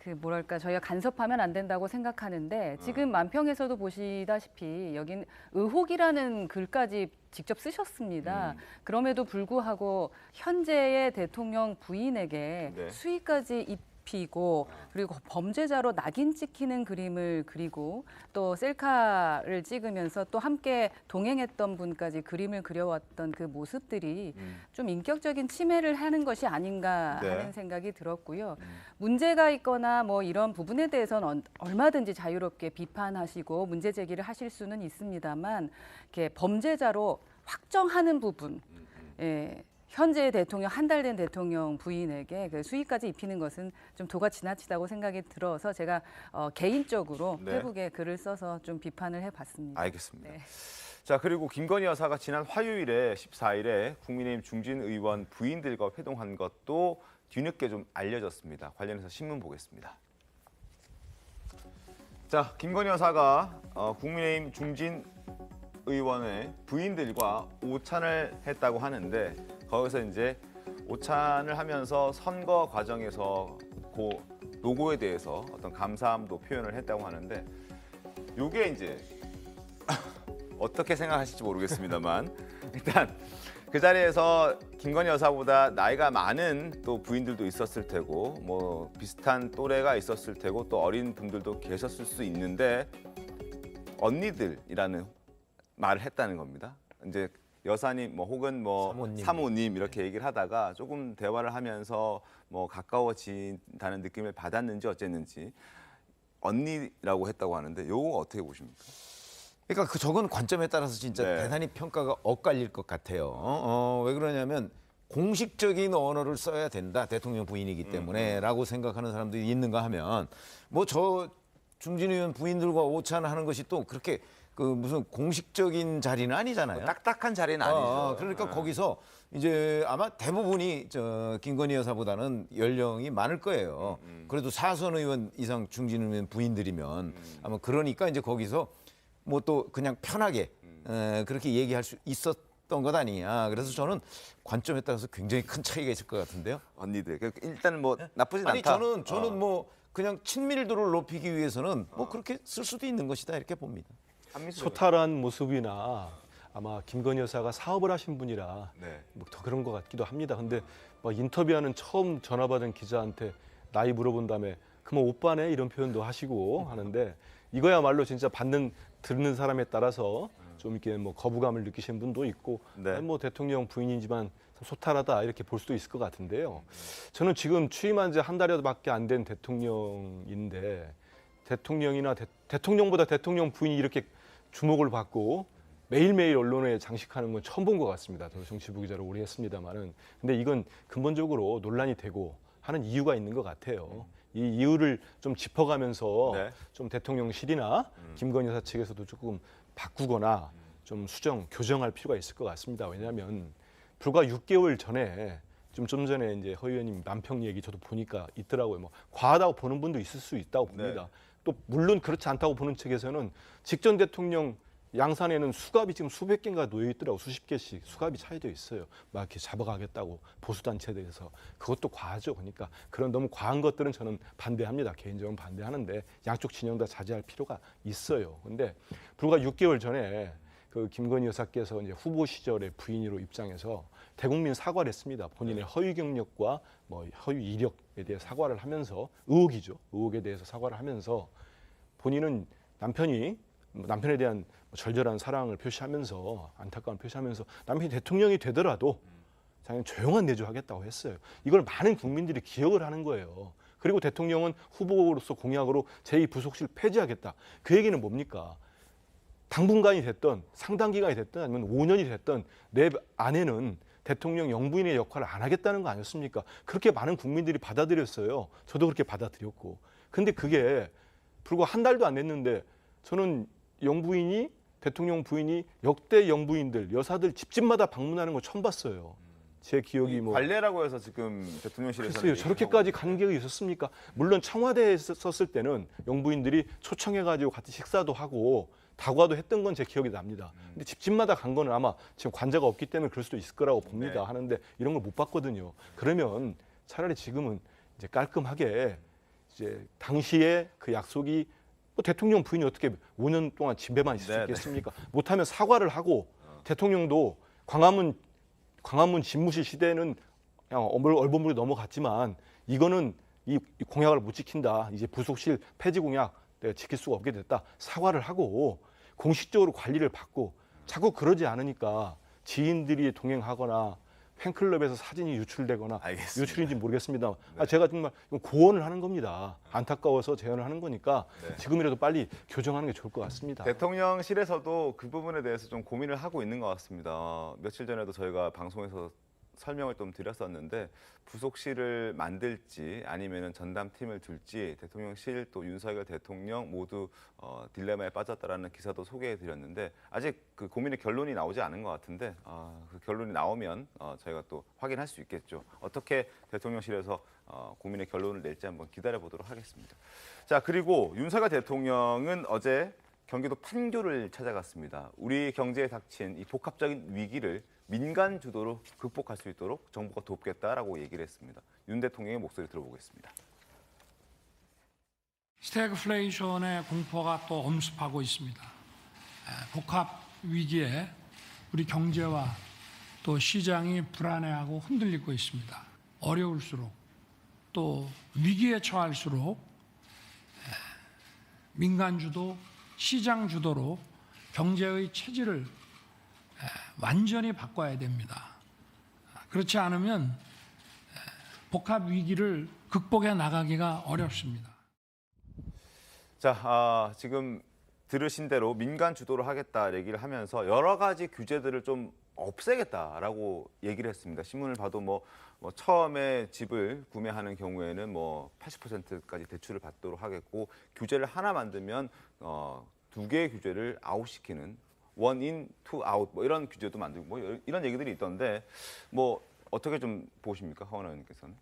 그 뭐랄까 저희가 간섭하면 안 된다고 생각하는데 지금 만평에서도 보시다시피 여긴 의혹이라는 글까지 직접 쓰셨습니다. 그럼에도 불구하고 현재의 대통령 부인에게 네. 수위까지 입히고 그리고 범죄자로 낙인 찍히는 그림을 그리고 또 셀카를 찍으면서 또 함께 동행했던 분까지 그림을 그려왔던 그 모습들이 좀 인격적인 침해를 하는 것이 아닌가 네. 하는 생각이 들었고요. 문제가 있거나 뭐 이런 부분에 대해서는 얼마든지 자유롭게 비판하시고 문제 제기를 하실 수는 있습니다만 이렇게 범죄자로 확정하는 부분, 예, 현재 대통령 한 달 된 대통령 부인에게 그 수위까지 입히는 것은 좀 도가 지나치다고 생각이 들어서 제가 개인적으로 네. 페북에 글을 써서 좀 비판을 해봤습니다. 알겠습니다. 네. 자 그리고 김건희 여사가 지난 화요일에 14일에 국민의힘 중진 의원 부인들과 회동한 것도 뒤늦게 좀 알려졌습니다. 관련해서 신문 보겠습니다. 자 김건희 여사가 국민의힘 중진 의원의 부인들과 오찬을 했다고 하는데 거기서 이제 오찬을 하면서 선거 과정에서 그 노고에 대해서 어떤 감사함도 표현을 했다고 하는데 이게 이제 어떻게 생각하실지 모르겠습니다만 일단 그 자리에서 김건희 여사보다 나이가 많은 또 부인들도 있었을 테고 뭐 비슷한 또래가 있었을 테고 또 어린 분들도 계셨을 수 있는데 언니들이라는 말을 했다는 겁니다. 이제 여사님 뭐 혹은 뭐 사모님 이렇게 얘기를 하다가 조금 대화를 하면서 뭐 가까워진다는 느낌을 받았는지 어쨌는지 언니라고 했다고 하는데 요거 어떻게 보십니까? 그러니까 저건 관점에 따라서 진짜 네. 대단히 평가가 엇갈릴 것 같아요. 왜 그러냐면 공식적인 언어를 써야 된다. 대통령 부인이기 때문에 라고 생각하는 사람들이 있는가 하면 뭐 저 중진 의원 부인들과 오찬하는 것이 또 그렇게 그 무슨 공식적인 자리는 아니잖아요. 딱딱한 자리는 아니죠. 그러니까 거기서 이제 아마 대부분이 저 김건희 여사보다는 연령이 많을 거예요. 그래도 사선 의원 이상 중진 의원 부인들이면 아마 그러니까 이제 거기서 뭐 또 그냥 편하게 그렇게 얘기할 수 있었던 것 아니냐. 그래서 저는 관점에 따라서 굉장히 큰 차이가 있을 것 같은데요. 언니들 일단 뭐 나쁘진 아니 않다. 저는 뭐 그냥 친밀도를 높이기 위해서는 뭐 그렇게 쓸 수도 있는 것이다 이렇게 봅니다. 소탈한 모습이나 아마 김건희 여사가 사업을 하신 분이라 네. 뭐 더 그런 것 같기도 합니다. 근데 막 인터뷰하는 처음 전화 받은 기자한테 나이 물어본 다음에 그럼 오빠네 이런 표현도 하시고 하는데 이거야말로 진짜 듣는 사람에 따라서 좀 이렇게 뭐 거부감을 느끼시는 분도 있고 네. 뭐 대통령 부인이지만 소탈하다 이렇게 볼 수도 있을 것 같은데요. 저는 지금 취임한 지 한 달여밖에 안 된 대통령인데 대통령이나 대통령보다 대통령 부인이 이렇게 주목을 받고 매일매일 언론에 장식하는 건 처음 본 것 같습니다. 저도 정치부 기자로 오래 했습니다만은. 근데 이건 근본적으로 논란이 되고 하는 이유가 있는 것 같아요. 이 이유를 좀 짚어가면서 네. 좀 대통령실이나 김건희 여사 측에서도 조금 바꾸거나 좀 교정할 필요가 있을 것 같습니다. 왜냐하면 불과 6개월 전에 좀 전에 이제 허 의원님 남편 얘기 저도 보니까 있더라고요. 뭐 과하다고 보는 분도 있을 수 있다고 봅니다. 네. 또 물론 그렇지 않다고 보는 측에서는 직전 대통령 양산에는 수갑이 지금 수백 개인가 놓여 있더라고. 수십 개씩 수갑이 차여져 있어요. 막 이렇게 잡아가겠다고 보수단체들에서. 그것도 과하죠. 그러니까 그런 너무 과한 것들은 저는 반대합니다. 개인적으로 반대하는데 양쪽 진영 다 자제할 필요가 있어요. 근데 불과 6개월 전에 그 김건희 여사께서 이제 후보 시절의 부인으로 입장해서 대국민 사과를 했습니다. 본인의 허위 경력과 뭐 허위 이력에 대해 사과를 하면서 의혹이죠. 의혹에 대해서 사과를 하면서 본인은 남편에 대한 절절한 사랑을 표시하면서 안타까움을 표시하면서 남편이 대통령이 되더라도 자기는 조용한 내조하겠다고 했어요. 이걸 많은 국민들이 기억을 하는 거예요. 그리고 대통령은 후보로서 공약으로 제2부속실 폐지하겠다. 그 얘기는 뭡니까? 당분간이 됐던 상당기간이 됐든 아니면 5년이 됐든 내 아내는 대통령 영부인의 역할을 안 하겠다는 거 아니었습니까? 그렇게 많은 국민들이 받아들였어요. 저도 그렇게 받아들였고. 근데 그게 불과 한 달도 안 됐는데 저는 영부인이 대통령 부인이 역대 영부인들 여사들 집집마다 방문하는 거 처음 봤어요. 제 기억이 뭐 관례라고 해서 지금 대통령실에서 글쎄요, 저렇게까지 간격이 있었습니까? 물론 청와대에 썼을 때는 영부인들이 초청해가지고 같이 식사도 하고 다과도 했던 건 제 기억이 납니다. 근데 집집마다 간 거는 아마 지금 관자가 없기 때문에 그럴 수도 있을 거라고 봅니다. 네. 하는데 이런 걸 못 봤거든요. 그러면 차라리 지금은 이제 깔끔하게 이제 당시에 그 약속이 뭐 대통령 부인이 어떻게 5년 동안 집에만 있을 수 있겠습니까? 못하면 사과를 하고 대통령도 광화문 집무실 시대는 그냥 얼버무리 넘어갔지만 이거는 이 공약을 못 지킨다. 이제 부속실 폐지 공약 내가 지킬 수가 없게 됐다. 사과를 하고 공식적으로 관리를 받고 자꾸 그러지 않으니까 지인들이 동행하거나 팬클럽에서 사진이 유출되거나 알겠습니다. 유출인지 모르겠습니다. 네. 제가 정말 고언을 하는 겁니다. 안타까워서 제언을 하는 거니까 네. 지금이라도 빨리 교정하는 게 좋을 것 같습니다. 대통령실에서도 그 부분에 대해서 좀 고민을 하고 있는 것 같습니다. 며칠 전에도 저희가 방송에서 설명을 좀 드렸었는데 부속실을 만들지 아니면은 전담팀을 둘지 대통령실 또 윤석열 대통령 모두 딜레마에 빠졌다라는 기사도 소개해드렸는데 아직 그 고민의 결론이 나오지 않은 것 같은데 그 결론이 나오면 저희가 또 확인할 수 있겠죠. 어떻게 대통령실에서 고민의 결론을 낼지 한번 기다려 보도록 하겠습니다. 자, 그리고 윤석열 대통령은 어제 경기도 판교를 찾아갔습니다. 우리 경제에 닥친 이 복합적인 위기를 민간 주도로 극복할 수 있도록 정부가 돕겠다라고 얘기를 했습니다. 윤 대통령의 목소리 들어보겠습니다. 스태그플레이션의 공포가 또 엄습하고 있습니다. 복합 위기에 우리 경제와 또 시장이 불안해하고 흔들리고 있습니다. 어려울수록 또 위기에 처할수록 민간 주도, 시장 주도로 경제의 체질을 완전히 바꿔야 됩니다. 그렇지 않으면 복합 위기를 극복해 나가기가 어렵습니다. 자, 지금 들으신 대로 민간 주도로 하겠다 얘기를 하면서 여러 가지 규제들을 좀 없애겠다라고 얘기를 했습니다. 신문을 봐도 뭐 처음에 집을 구매하는 경우에는 뭐 80%까지 대출을 받도록 하겠고 규제를 하나 만들면 2개의 규제를 아웃시키는 원인 투 아웃 뭐 이런 규제도 만들고 뭐 이런 얘기들이 있던데 뭐 어떻게 좀 보십니까, 하원 의원님께서는?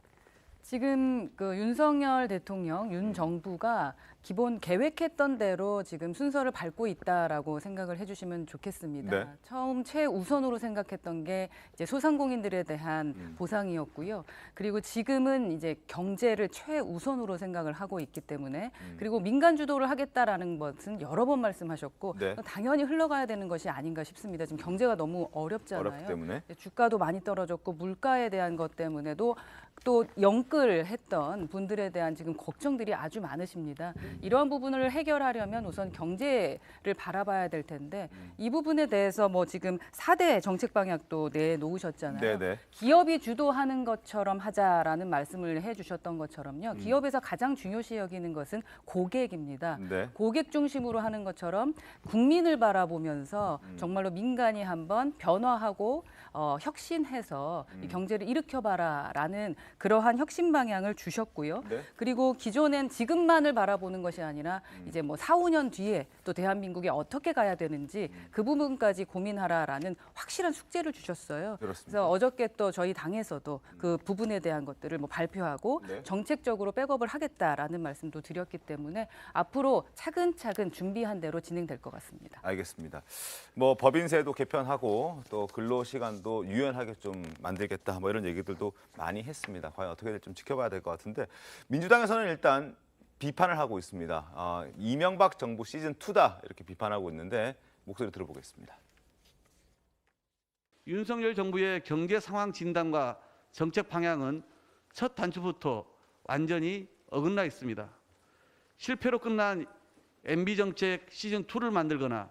지금 그 윤석열 대통령, 윤 정부가 기본 계획했던 대로 지금 순서를 밟고 있다라고 생각을 해주시면 좋겠습니다. 네. 처음 최우선으로 생각했던 게 이제 소상공인들에 대한 보상이었고요. 그리고 지금은 이제 경제를 최우선으로 생각을 하고 있기 때문에 그리고 민간 주도를 하겠다라는 것은 여러 번 말씀하셨고 네. 당연히 흘러가야 되는 것이 아닌가 싶습니다. 지금 경제가 너무 어렵잖아요. 어렵기 때문에. 주가도 많이 떨어졌고 물가에 대한 것 때문에도 또 영끌했던 분들에 대한 지금 걱정들이 아주 많으십니다. 이런 부분을 해결하려면 우선 경제를 바라봐야 될 텐데 이 부분에 대해서 뭐 지금 4대 정책 방향도 내놓으셨잖아요. 네네. 기업이 주도하는 것처럼 하자라는 말씀을 해주셨던 것처럼요. 기업에서 가장 중요시 여기는 것은 고객입니다. 네. 고객 중심으로 하는 것처럼 국민을 바라보면서 정말로 민간이 한번 변화하고 혁신해서 이 경제를 일으켜봐라라는 그러한 혁신 방향을 주셨고요. 네. 그리고 기존엔 지금만을 바라보는 것이 아니라 이제 뭐 4, 5년 뒤에 또 대한민국이 어떻게 가야 되는지 그 부분까지 고민하라라는 확실한 숙제를 주셨어요. 그렇습니다. 그래서 어저께 또 저희 당에서도 그 부분에 대한 것들을 뭐 발표하고 네. 정책적으로 백업을 하겠다라는 말씀도 드렸기 때문에 앞으로 차근차근 준비한 대로 진행될 것 같습니다. 알겠습니다. 뭐 법인세도 개편하고 또 근로시간도 유연하게 좀 만들겠다 뭐 이런 얘기들도 많이 했습니다. 과연 어떻게 될지 좀 지켜봐야 될 것 같은데 민주당에서는 일단 비판을 하고 있습니다. 이명박 정부 시즌 2다 이렇게 비판하고 있는데 목소리 들어보겠습니다. 윤석열 정부의 경제 상황 진단과 정책 방향은 첫 단추부터 완전히 어긋나 있습니다. 실패로 끝난 MB 정책 시즌 2를 만들거나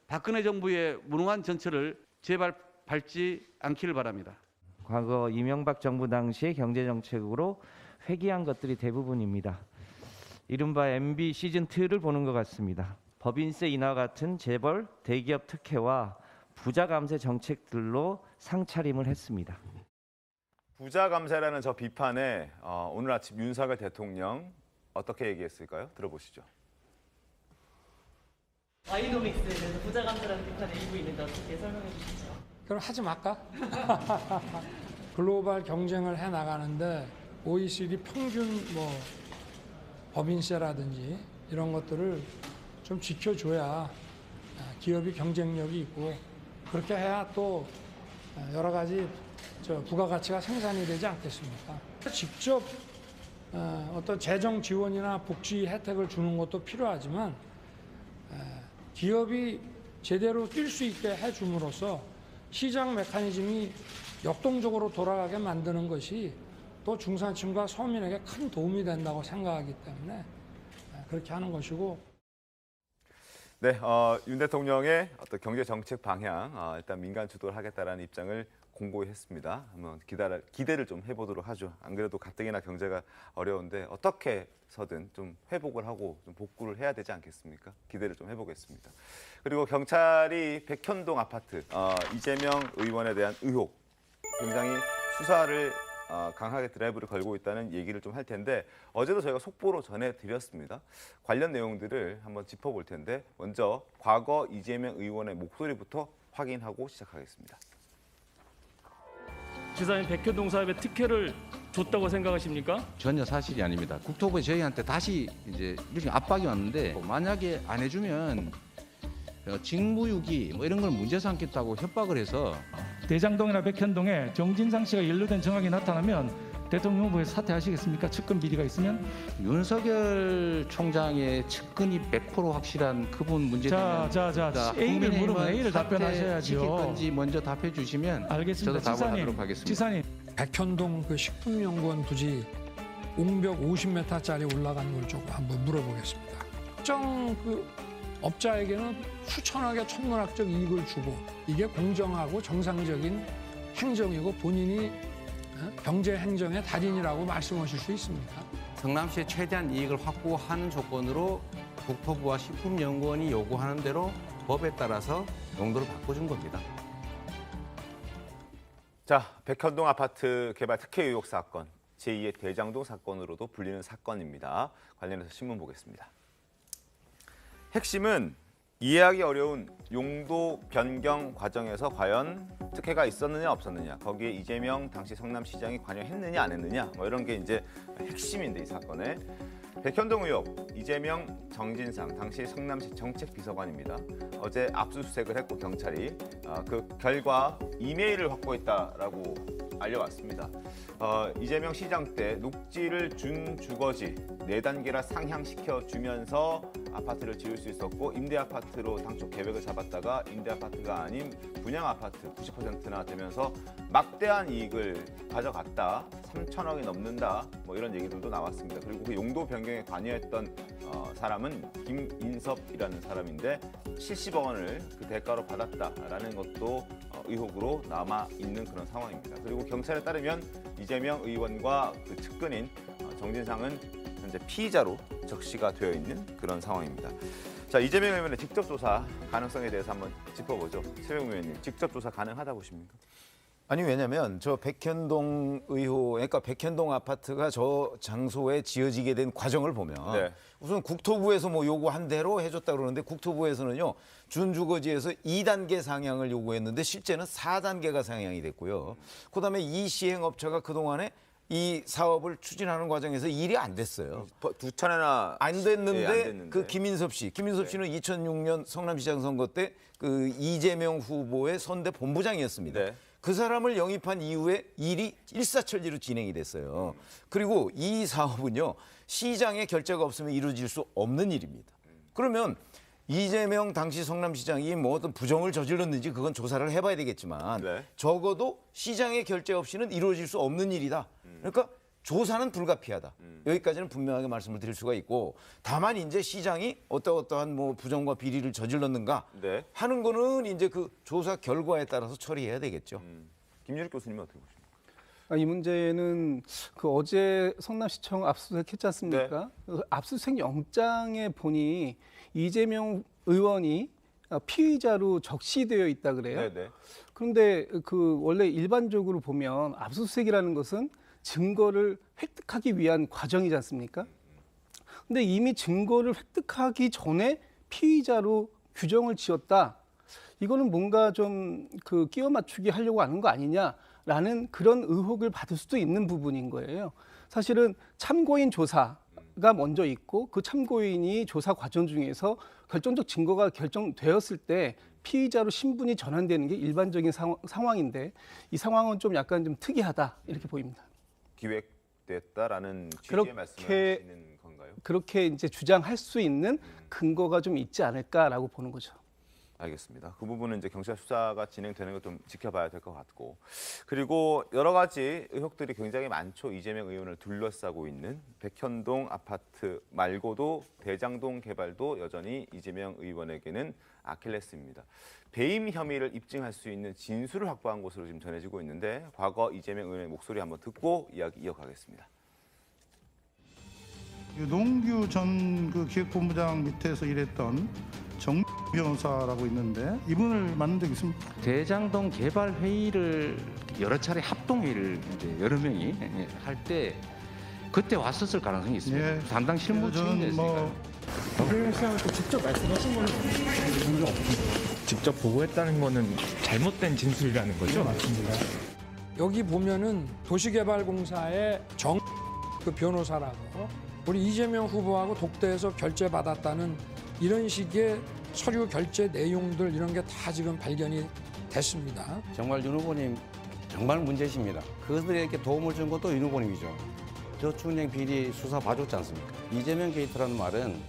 박근혜 정부의 무능한 전철을 제발 밟지 않기를 바랍니다. 과거 이명박 정부 당시의 경제 정책으로 회귀한 것들이 대부분입니다. 이른바 MB 시즌 2를 보는 것 같습니다. 법인세 인하 같은 재벌 대기업 특혜와 부자 감세 정책들로 상차림을 했습니다. 부자 감세라는 저 비판에 오늘 아침 윤석열 대통령 어떻게 얘기했을까요? 들어보시죠. 아이노믹스에 대해서 부자 감세라는 비판을 일고 있는데 어떻게 설명해 주시죠? 그럼 하지 말까? 글로벌 경쟁을 해 나가는데 OECD 평균 뭐 법인세라든지 이런 것들을 좀 지켜줘야 기업이 경쟁력이 있고 그렇게 해야 또 여러 가지 부가가치가 생산이 되지 않겠습니까? 직접 어떤 재정 지원이나 복지 혜택을 주는 것도 필요하지만 기업이 제대로 뛸 수 있게 해줌으로써 시장 메커니즘이 역동적으로 돌아가게 만드는 것이 또 중산층과 서민에게 큰 도움이 된다고 생각하기 때문에 그렇게 하는 것이고. 네, 윤 대통령의 어떤 경제 정책 방향 일단 민간 주도를 하겠다라는 입장을 공고히 했습니다. 한번 기대를 좀 해보도록 하죠. 안 그래도 가뜩이나 경제가 어려운데 어떻게 해서든 좀 회복을 하고 좀 복구를 해야 되지 않겠습니까? 기대를 좀 해보겠습니다. 그리고 경찰이 백현동 아파트 이재명 의원에 대한 의혹 굉장히 수사를 강하게 드라이브를 걸고 있다는 얘기를 좀 할 텐데 어제도 저희가 속보로 전해드렸습니다. 관련 내용들을 한번 짚어볼 텐데 먼저 과거 이재명 의원의 목소리부터 확인하고 시작하겠습니다. 지사님 백현동 사업에 특혜를 줬다고 생각하십니까? 전혀 사실이 아닙니다. 국토부에 저희한테 다시 이제 일종의 압박이 왔는데 만약에 안 해주면 직무유기 뭐 이런 걸 문제 삼겠다고 협박을 해서 대장동이나 백현동에 정진상 씨가 연루된 정황이 나타나면 대통령 후보에서 사퇴하시겠습니까? 측근 비리가 있으면? 윤석열 총장의 측근이 100% 확실한 그분 문제되면 A를 물으면 A를 답변하셔야죠. 시킬 건지 먼저 답해 주시면 알겠습니다. 저도 답을 하도록 하겠습니다. 지사님. 백현동 그 식품연구원 부지 옹벽 50m짜리 올라간 걸 조금 한번 물어보겠습니다. 특정 그 업자에게는 수천억의 천문학적 이익을 주고 이게 공정하고 정상적인 행정이고 본인이 경제 행정의 달인이라고 말씀하실 수 있습니까? 성남시의 최대한 이익을 확보하는 조건으로 국토부와 식품연구원이 요구하는 대로 법에 따라서 용도를 바꿔준 겁니다. 자, 백현동 아파트 개발 특혜 의혹 사건, 제2의 대장동 사건으로도 불리는 사건입니다. 관련해서 신문 보겠습니다. 핵심은 이해하기 어려운 용도 변경 과정에서 과연 특혜가 있었느냐 없었느냐, 거기에 이재명 당시 성남시장이 관여했느냐 안 했느냐 뭐 이런 게 이제 핵심인데 이 사건에 백현동 의혹, 이재명, 정진상 당시 성남시 정책비서관입니다. 어제 압수수색을 했고 경찰이 그 결과 이메일을 확보했다라고 알려왔습니다. 이재명 시장 때 녹지를 준 주거지 4단계라 상향시켜 주면서 아파트를 지을 수 있었고 임대 아파트로 당초 계획을 잡았다가 임대 아파트가 아닌 분양 아파트 90%나 되면서 막대한 이익을 가져갔다. 3천억이 넘는다. 뭐 이런 얘기들도 나왔습니다. 그리고 그 용도 변경에 관여했던 사람은 김인섭이라는 사람인데 70억 원을 그 대가로 받았다라는 것도 의혹으로 남아 있는 그런 상황입니다. 그리고 경찰에 따르면 이재명 의원과 그 측근인 정진상은 현재 피의자로 적시가 되어 있는 그런 상황입니다. 자, 이재명 의원의 직접 조사 가능성에 대해서 한번 짚어보죠. 최병우 의원님, 직접 조사 가능하다 보십니까? 아니 왜냐면 저 백현동 그러니까 백현동 아파트가 저 장소에 지어지게 된 과정을 보면 네. 우선 국토부에서 뭐 요구한 대로 해줬다 그러는데 국토부에서는요 준주거지에서 2단계 상향을 요구했는데 실제는 4단계가 상향이 됐고요. 그다음에 이 시행업체가 그동안에 이 사업을 추진하는 과정에서 일이 안 됐어요. 두 차례나 안 됐는데, 예, 안 됐는데. 그 김인섭 씨는 2006년 성남시장 선거 때 그 이재명 후보의 선대 본부장이었습니다. 네. 그 사람을 영입한 이후에 일이 일사천리로 진행이 됐어요. 그리고 이 사업은요 시장의 결재가 없으면 이루어질 수 없는 일입니다. 그러면 이재명 당시 성남시장이 뭐 어떤 부정을 저질렀는지 그건 조사를 해봐야 되겠지만 네. 적어도 시장의 결재 없이는 이루어질 수 없는 일이다. 그러니까 조사는 불가피하다. 여기까지는 분명하게 말씀을 드릴 수가 있고 다만 이제 시장이 어떠한 뭐 부정과 비리를 저질렀는가 네. 하는 거는 이제 그 조사 결과에 따라서 처리해야 되겠죠. 김준일 교수님은 어떻게 보십니까? 이 문제는 그 어제 성남시청 압수수색 했지 않습니까? 그 압수수색 영장에 보니 이재명 의원이 피의자로 적시되어 있다 그래요. 네네. 그런데 그 원래 일반적으로 보면 압수수색이라는 것은 증거를 획득하기 위한 과정이지 않습니까? 근데 이미 증거를 획득하기 전에 피의자로 규정을 지었다. 이거는 뭔가 좀 그 끼워 맞추기 하려고 하는 거 아니냐라는 그런 의혹을 받을 수도 있는 부분인 거예요. 사실은 참고인 조사가 먼저 있고 그 참고인이 조사 과정 중에서 결정적 증거가 결정되었을 때 피의자로 신분이 전환되는 게 일반적인 상황인데 이 상황은 좀 약간 좀 특이하다 이렇게 보입니다. 기획됐다라는 취지의 말씀하시는 건가요? 그렇게 이제 주장할 수 있는 근거가 좀 있지 않을까라고 보는 거죠. 알겠습니다. 그 부분은 이제 경찰 수사가 진행되는 걸 좀 지켜봐야 될 것 같고, 그리고 여러 가지 의혹들이 굉장히 많죠. 이재명 의원을 둘러싸고 있는 백현동 아파트 말고도 대장동 개발도 여전히 이재명 의원에게는 아킬레스입니다. 배임 혐의를 입증할 수 있는 진술을 확보한 것으로 지금 전해지고 있는데 과거 이재명 의원의 목소리 한번 듣고 이야기 이어가겠습니다. 노웅규 전 그 기획본부장 밑에서 일했던 정 변호사라고 있는데 이분을 만난 적 있습니까? 대장동 개발 회의를 여러 차례 합동 회의를 이제 여러 명이 할 때 그때 왔었을 가능성이 있습니다. 예. 담당 실무 중이었으니까요. 박영일 씨한테 직접 말씀하신 거는 본적 없습니다. 직접 보고했다는 거는 잘못된 진술이라는 거죠? 맞습니다. 여기 보면은 도시개발공사의 그 변호사라고 우리 이재명 후보하고 독대해서 결재받았다는 이런 식의 서류 결제 내용들 이런 게 다 지금 발견이 됐습니다. 정말 윤 후보님 정말 문제십니다. 그들에게 도움을 준 것도 윤 후보님이죠. 저축은행 비리 수사 봐줬지 않습니까? 이재명 게이트라는 말은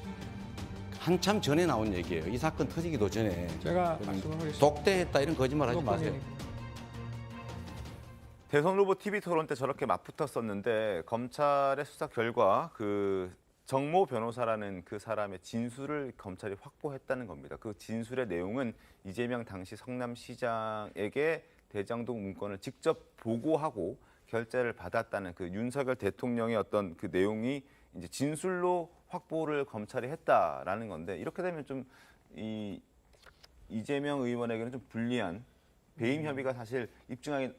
한참 전에 나온 얘기예요. 이 사건 터지기도 전에. 제가 말씀하겠습니다. 독대했다 이런 거짓말 하지 마세요. 대선 후보 TV 토론 때 저렇게 맞붙었었는데 검찰의 수사 결과 그 정모 변호사라는 그 사람의 진술을 검찰이 확보했다는 겁니다. 그 진술의 내용은 이재명 당시 성남시장에게 대장동 문건을 직접 보고하고 결재를 받았다는 그 윤석열 대통령의 어떤 그 내용이 이제 진술로 확보를 검찰이 했다라는 건데 이렇게 되면 좀 이재명 의원에게는 좀 불리한 배임 혐의가 사실 입증하기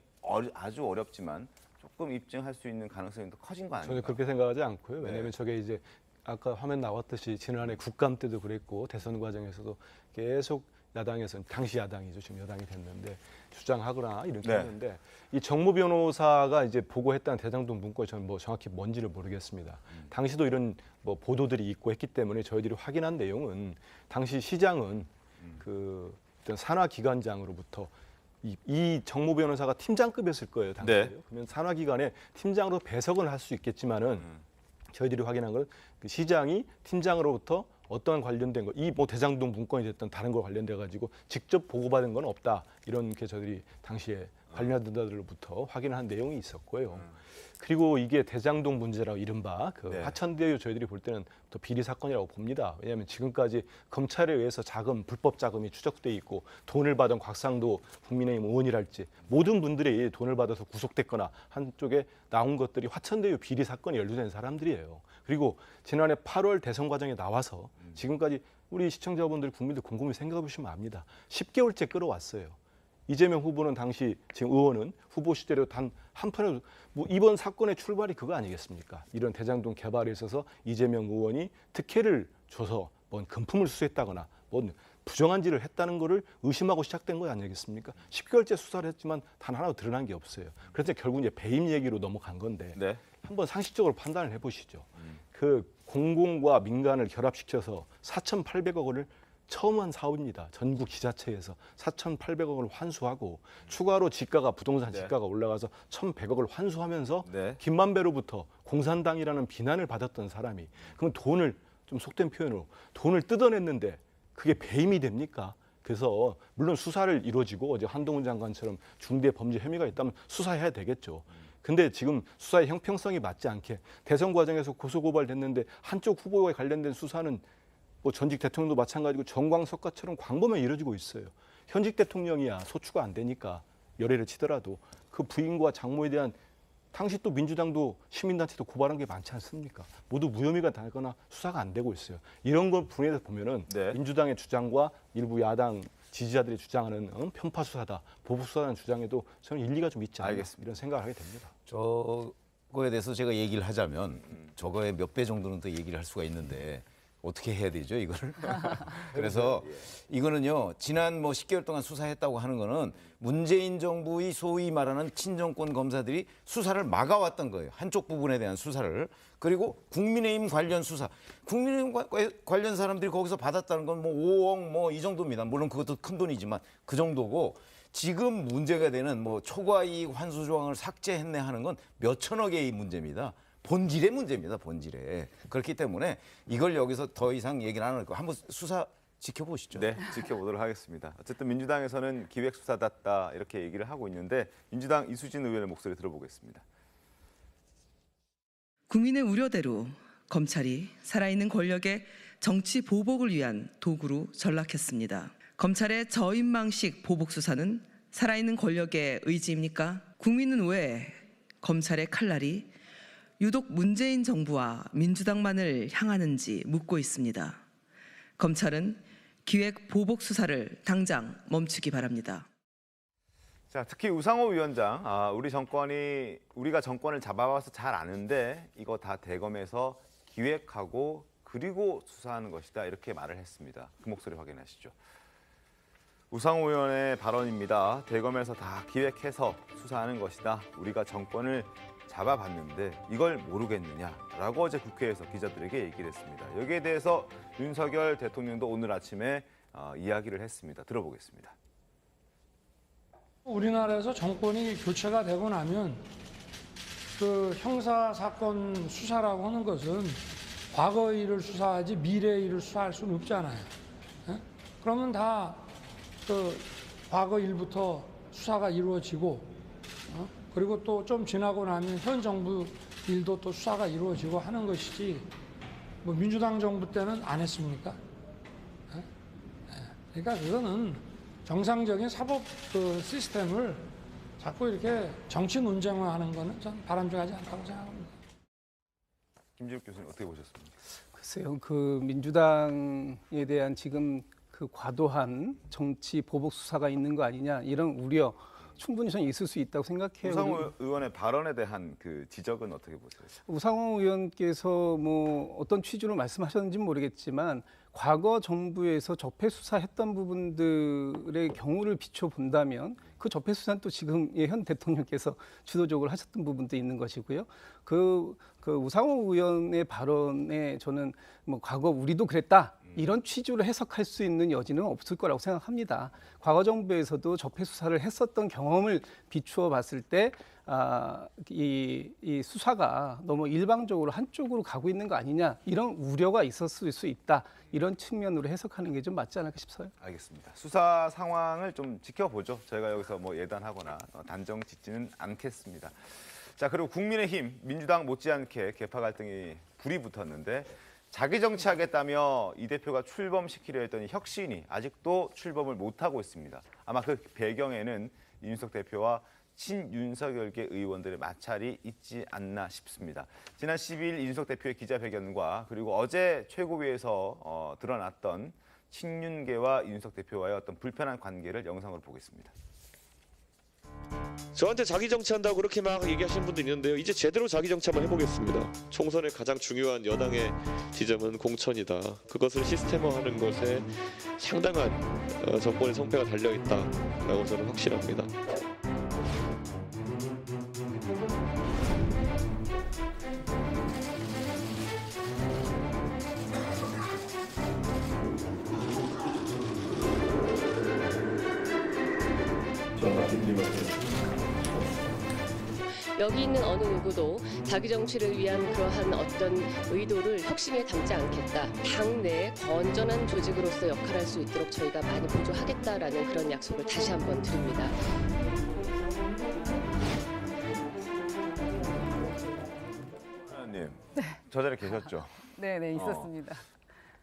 아주 어렵지만 조금 입증할 수 있는 가능성이 더 커진 거 아닙니까? 저는 그렇게 생각하지 않고요. 왜냐하면 네. 저게 이제 아까 화면 나왔듯이 지난해 국감 때도 그랬고 대선 과정에서도 계속 야당에서는 당시 야당이죠. 지금 여당이 됐는데 주장하거나 이렇게 네. 했는데 이 정모 변호사가 이제 보고했다는 대장동 문건이 저는 뭐 정확히 뭔지를 모르겠습니다. 당시도 이런 뭐 보도들이 있고 했기 때문에 저희들이 확인한 내용은 당시 시장은 그 어떤 산하기관장으로부터 이 정모 변호사가 팀장급이었을 거예요. 당시에요. 네. 그러면 산하기관에 팀장으로 배석을 할 수 있겠지만은 저희들이 확인한 건 그 시장이 팀장으로부터 어떠한 관련된 거, 이 뭐 대장동 문건이 됐던 다른 거 관련돼 가지고 직접 보고받은 건 없다. 이런 게 저희들이 당시에 관련자들로부터 확인한 내용이 있었고요. 그리고 이게 대장동 문제라고 이른바 그 네. 화천대유 저희들이 볼 때는 또 비리 사건이라고 봅니다. 왜냐하면 지금까지 검찰에 의해서 자금, 불법 자금이 추적돼 있고 돈을 받은 곽상도 국민의힘 의원이랄지 모든 분들이 돈을 받아서 구속됐거나 한쪽에 나온 것들이 화천대유 비리 사건에 연루된 사람들이에요. 그리고 지난해 8월 대선 과정에 나와서 지금까지 우리 시청자분들, 국민들 곰곰이 생각해 보시면 압니다. 10개월째 끌어왔어요. 이재명 후보는 당시 지금 의원은 후보 시절에 단 한 편의 뭐 이번 사건의 출발이 그거 아니겠습니까? 이런 대장동 개발에 있어서 이재명 의원이 특혜를 줘서 뭔 금품을 수수했다거나 뭔 부정한 짓을 했다는 거를 의심하고 시작된 거 아니겠습니까? 10개월째 수사를 했지만 단 하나도 드러난 게 없어요. 그래서 결국 이제 배임 얘기로 넘어간 건데 네. 한번 상식적으로 판단을 해보시죠. 그 공공과 민간을 결합시켜서 4,800억 원을 처음 한 사업입니다. 전국 지자체에서 4,800억 원을 환수하고 추가로 지가가 부동산 지가가 올라가서 1,100억을 환수하면서 김만배로부터 공산당이라는 비난을 받았던 사람이 그럼 돈을 좀 속된 표현으로 돈을 뜯어냈는데 그게 배임이 됩니까? 그래서 물론 수사를 이루어지고 어제 한동훈 장관처럼 중대 범죄 혐의가 있다면 수사해야 되겠죠. 근데 지금 수사의 형평성이 맞지 않게 대선 과정에서 고소고발됐는데 한쪽 후보와 관련된 수사는 뭐 전직 대통령도 마찬가지고 정광석과처럼 광범위하게 이루어지고 있어요. 현직 대통령이야 소추가 안 되니까 열애를 치더라도 그 부인과 장모에 대한 당시 또 민주당도 시민단체도 고발한 게 많지 않습니까? 모두 무혐의가 되거나 수사가 안 되고 있어요. 이런 걸 분해해서 보면은 민주당의 주장과 일부 야당 지지자들이 주장하는 편파 수사다, 보복 수사라는 주장에도 저는 일리가 좀 있지 않나 이런 생각을 하게 됩니다. 저거에 대해서 제가 얘기를 하자면 저거의 몇 배 정도는 더 얘기를 할 수가 있는데 어떻게 해야 되죠, 이거를? 그래서 이거는요, 지난 뭐 10개월 동안 수사했다고 하는 거는 문재인 정부의 소위 말하는 친정권 검사들이 수사를 막아왔던 거예요. 한쪽 부분에 대한 수사를. 그리고 국민의힘 관련 수사. 국민의힘 관련 사람들이 거기서 받았다는 건 뭐 5억 뭐 이 정도입니다. 물론 그것도 큰 돈이지만 그 정도고 지금 문제가 되는 뭐 초과이익 환수 조항을 삭제했네 하는 건 몇 천억의 문제입니다. 본질의 문제입니다. 본질에. 그렇기 때문에 이걸 여기서 더 이상 얘기를 안 할 거고 한번 수사 지켜보시죠. 네, 지켜보도록 하겠습니다. 어쨌든 민주당에서는 기획수사다 이렇게 얘기를 하고 있는데 민주당 이수진 의원의 목소리 들어보겠습니다. 국민의 우려대로 검찰이 살아있는 권력의 정치 보복을 위한 도구로 전락했습니다. 검찰의 저인망식 보복 수사는 살아있는 권력의 의지입니까? 국민은 왜 검찰의 칼날이 유독 문재인 정부와 민주당만을 향하는지 묻고 있습니다. 검찰은 기획 보복 수사를 당장 멈추기 바랍니다. 자, 특히 우상호 위원장, 우리가 정권을 잡아와서 잘 아는데 이거 다 대검에서 기획하고 그리고 수사하는 것이다 이렇게 말을 했습니다. 그 목소리 확인하시죠. 우상호 의원의 발언입니다. 대검에서 다 기획해서 수사하는 것이다. 우리가 정권을 잡아봤는데 이걸 모르겠느냐라고 어제 국회에서 기자들에게 얘기를 했습니다. 여기에 대해서 윤석열 대통령도 오늘 아침에 이야기를 했습니다. 들어보겠습니다. 우리나라에서 정권이 교체가 되고 나면 그 형사 사건 수사라고 하는 것은 과거의 일을 수사하지 미래의 일을 수사할 수는 없잖아요. 그러면 다 그 과거 일부터 수사가 이루어지고 그리고 또 좀 지나고 나면 현 정부 일도 또 수사가 이루어지고 하는 것이지 뭐 민주당 정부 때는 안 했습니까? 그러니까 그거는 정상적인 사법 그 시스템을 자꾸 이렇게 정치 논쟁화하는 거는 전 바람직하지 않다고 생각합니다. 김지욱 교수님 어떻게 보셨습니까? 글쎄요, 그 민주당에 대한 지금 그 과도한 정치 보복 수사가 있는 거 아니냐 이런 우려 충분히 저는 있을 수 있다고 생각해요. 우상호 의원의 발언에 대한 그 지적은 어떻게 보세요? 우상호 의원께서 뭐 어떤 취지로 말씀하셨는지는 모르겠지만 과거 정부에서 적폐 수사했던 부분들의 경우를 비춰 본다면 그 적폐 수사는 또 지금의 현 대통령께서 주도적으로 하셨던 부분도 있는 것이고요. 그 우상호 의원의 발언에 저는 뭐 과거 우리도 그랬다 이런 취지로 해석할 수 있는 여지는 없을 거라고 생각합니다. 과거 정부에서도 적폐 수사를 했었던 경험을 비추어 봤을 때 이 수사가 너무 일방적으로 한쪽으로 가고 있는 거 아니냐 이런 우려가 있었을 수 있다. 이런 측면으로 해석하는 게 좀 맞지 않을까 싶어요. 알겠습니다. 수사 상황을 좀 지켜보죠. 저희가 여기서 뭐 예단하거나 단정 짓지는 않겠습니다. 자, 그리고 국민의힘, 민주당 못지않게 계파 갈등이 불이 붙었는데 자기 정치하겠다며 이 대표가 출범시키려 했던 혁신이 아직도 출범을 못하고 있습니다. 아마 그 배경에는 이준석 대표와 친윤석열계 의원들의 마찰이 있지 않나 싶습니다. 지난 12일 이준석 대표의 기자회견과 그리고 어제 최고위에서 드러났던 친윤계와 이준석 대표와의 어떤 불편한 관계를 영상으로 보겠습니다. 저한테 자기 정치한다고 그렇게 막 얘기하시는 분도 있는데요. 이제 제대로 자기 정치 한번 해보겠습니다. 총선의 가장 중요한 여당의 지점은 공천이다. 그것을 시스템화하는 것에 상당한 정권의 성패가 달려있다라고 저는 확신합니다. 여기 있는 어느 누구도 자기 정치를 위한 그러한 어떤 의도를 혁신에 담지 않겠다. 당내 건전한 조직으로서 역할할 수 있도록 저희가 많이 보조하겠다라는 그런 약속을 다시 한번 드립니다. 하나님, 저 자리에 계셨죠? 네, 있었습니다.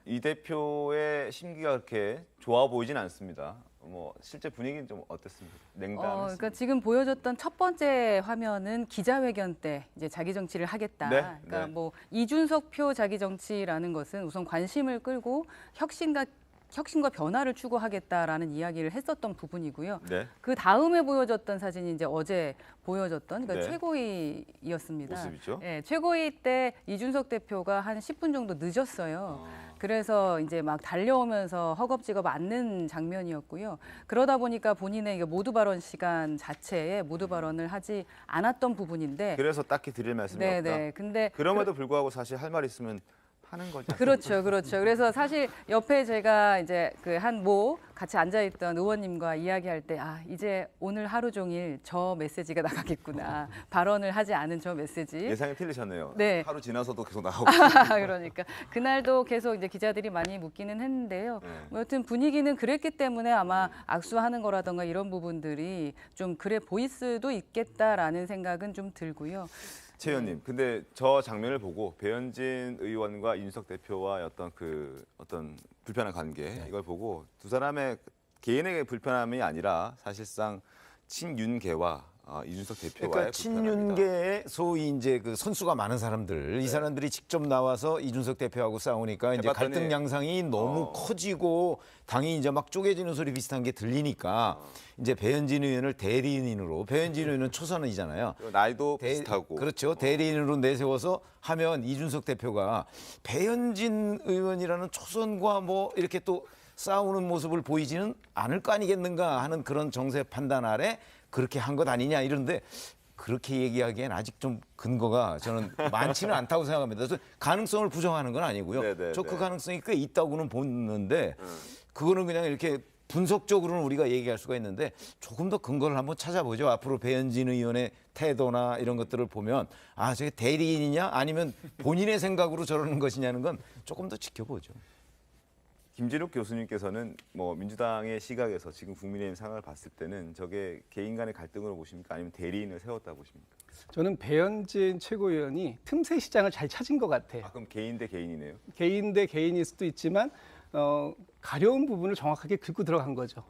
이 대표의 심기가 그렇게 좋아 보이진 않습니다. 뭐 실제 분위기는 좀 어땠습니까? 냉담했습니다. 그러니까 지금 보여줬던 첫 번째 화면은 기자회견 때 이제 자기 정치를 하겠다. 네, 그러니까 네. 뭐 이준석 표 자기 정치라는 것은 우선 관심을 끌고 혁신과 변화를 추구하겠다라는 이야기를 했었던 부분이고요. 네. 그 다음에 보여줬던 사진이 이제 어제 보여줬던 그러니까 네. 최고위였습니다. 모습이죠. 네, 최고위 때 이준석 대표가 한 10분 정도 늦었어요. 그래서 이제 막 달려오면서 허겁지겁 앉는 장면이었고요. 그러다 보니까 본인의 모두 발언 시간 자체에 모두 발언을 하지 않았던 부분인데. 그래서 딱히 드릴 말씀이 없다. 네. 근데 그럼에도 불구하고 사실 할 말 있으면 하는 거죠. 그렇죠. 그래서 사실 옆에 제가 이제 그 한 같이 앉아있던 의원님과 이야기할 때 이제 오늘 하루 종일 저 메시지가 나가겠구나. 발언을 하지 않은 저 메시지. 예상이 틀리셨네요. 네. 하루 지나서도 계속 나오고. 그러니까 그날도 계속 이제 기자들이 많이 묻기는 했는데요. 뭐 여튼 분위기는 그랬기 때문에 아마 악수하는 거라던가 이런 부분들이 좀 그래 보일 수도 있겠다라는 생각은 좀 들고요. 최 의원님, 근데 저 장면을 보고 배현진 의원과 이준석 대표와 어떤 불편한 관계 이걸 보고 두 사람의 개인에게 불편함이 아니라 사실상 친윤계와 이준석 대표와의 그러니까 친윤계의 소위 이제 그 선수가 많은 사람들, 이 사람들이 직접 나와서 이준석 대표하고 싸우니까 이제 해봤더니 갈등 양상이 너무 커지고 당이 이제 막 쪼개지는 소리 비슷한 게 들리니까 이제 배현진 의원을 대리인으로, 배현진 의원은 초선이잖아요. 나이도 비슷하고. 그렇죠. 대리인으로 내세워서 하면 이준석 대표가 배현진 의원이라는 초선과 뭐 이렇게 또 싸우는 모습을 보이지는 않을 거 아니겠는가 하는 그런 정세 판단 아래 그렇게 한 것 아니냐 이런데 그렇게 얘기하기엔 아직 좀 근거가 저는 많지는 않다고 생각합니다. 그래서 가능성을 부정하는 건 아니고요. 저 그 가능성이 꽤 있다고는 보는데 그거는 그냥 이렇게 분석적으로는 우리가 얘기할 수가 있는데 조금 더 근거를 한번 찾아보죠. 앞으로 배현진 의원의 태도나 이런 것들을 보면 저게 대리인이냐 아니면 본인의 생각으로 저러는 것이냐는 건 조금 더 지켜보죠. 김진욱 교수님께서는 뭐 민주당의 시각에서 지금 국민의힘 상황을 봤을 때는 저게 개인 간의 갈등으로 보십니까? 아니면 대리인을 세웠다고 보십니까? 저는 배현진 최고위원이 틈새 시장을 잘 찾은 것 같아요. 그럼 개인 대 개인이네요? 개인 대 개인일 수도 있지만 가려운 부분을 정확하게 긁고 들어간 거죠.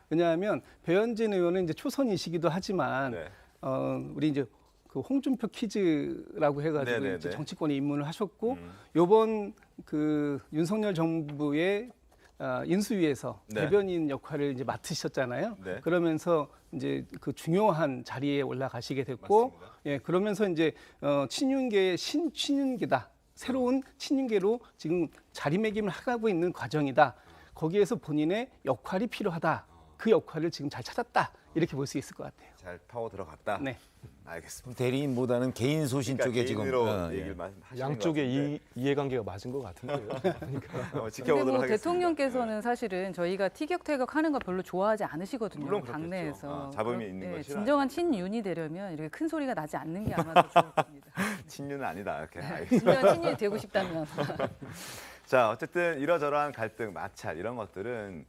왜냐하면 배현진 의원은 이제 초선이시기도 하지만 우리 이제 그 홍준표 퀴즈라고 해가지고 이제 정치권에 입문을 하셨고 요번 그 윤석열 정부의 인수위에서 대변인 역할을 이제 맡으셨잖아요. 그러면서 이제 그 중요한 자리에 올라가시게 됐고, 그러면서 이제 친윤계의 친윤계다. 새로운 친윤계로 지금 자리매김을 하고 있는 과정이다. 거기에서 본인의 역할이 필요하다. 그 역할을 지금 잘 찾았다. 이렇게 볼 수 있을 것 같아요. 잘 파고 들어갔다. 네. 알겠습니다. 대리인보다는 개인 소신 그러니까 쪽에 지금 개인으로 얘기를 하시는 양쪽의 이해관계가 맞은 것 같은데요. 지켜보도록 근데 뭐 하겠습니다. 대통령께서는 사실은 저희가 티격태격하는 거 별로 좋아하지 않으시거든요. 물론 그렇겠죠. 당내에서. 잡음이 있는 건 싫어요. 진정한 친윤이 되려면 이렇게 큰 소리가 나지 않는 게 아마 더 좋을 겁니다. 친윤은 아니다. 이렇게. 진정한 친윤이 되고 싶다면. 자, 어쨌든 이러저러한 갈등, 마찰 이런 것들은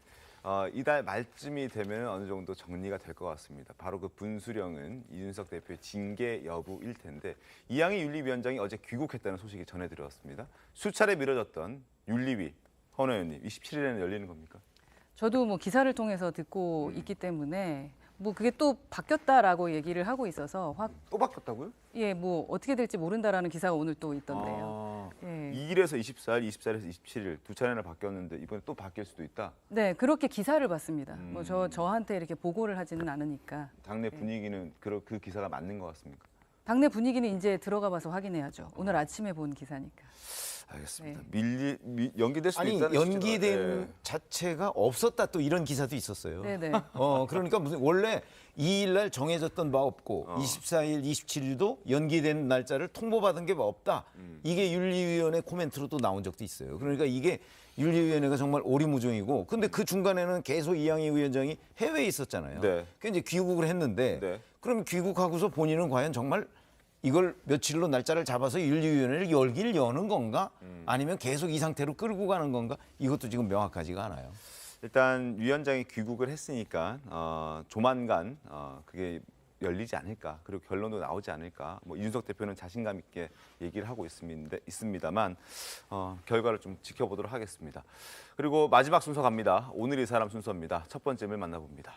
이달 말쯤이 되면 어느 정도 정리가 될 것 같습니다. 바로 그 분수령은 이준석 대표의 징계 여부일 텐데 이양희 윤리위원장이 어제 귀국했다는 소식이 전해드렸습니다. 수차례 미뤄졌던 윤리위 헌 의원님 27일에는 열리는 겁니까? 저도 뭐 기사를 통해서 듣고 있기 때문에 뭐 그게 또 바뀌었다라고 얘기를 하고 있어서 또 바뀌었다고요? 예, 뭐 어떻게 될지 모른다라는 기사가 오늘 또 있던데요. 예. 2일에서 24일, 24일에서 27일 두 차례나 바뀌었는데 이번에 또 바뀔 수도 있다. 네, 그렇게 기사를 봤습니다. 뭐 저한테 이렇게 보고를 하지는 않으니까. 당내 분위기는 그 기사가 맞는 것 같습니까? 당내 분위기는 이제 들어가 봐서 확인해야죠. 오늘 아침에 본 기사니까. 알겠습니다. 연기될 수도 아니 있다는 연기된 네. 자체가 없었다 또 이런 기사도 있었어요. 네네. 그러니까 무슨 원래 2일 날 정해졌던 바 없고 24일, 27일도 연기된 날짜를 통보받은 게 없다. 이게 윤리위원회 코멘트로 또 나온 적도 있어요. 그러니까 이게 윤리위원회가 정말 오리무중이고 근데 그 중간에는 계속 이양희 위원장이 해외에 있었잖아요. 네. 그 이제 귀국을 했는데 그럼 귀국하고서 본인은 과연 정말 이걸 며칠로 날짜를 잡아서 윤리위원회를 여는 건가? 아니면 계속 이 상태로 끌고 가는 건가? 이것도 지금 명확하지가 않아요. 일단 위원장이 귀국을 했으니까 조만간 그게 열리지 않을까. 그리고 결론도 나오지 않을까. 뭐 이준석 대표는 자신감 있게 얘기를 하고 있습니다만 결과를 좀 지켜보도록 하겠습니다. 그리고 마지막 순서 갑니다. 오늘 이 사람 순서입니다. 첫 번째 를 만나봅니다.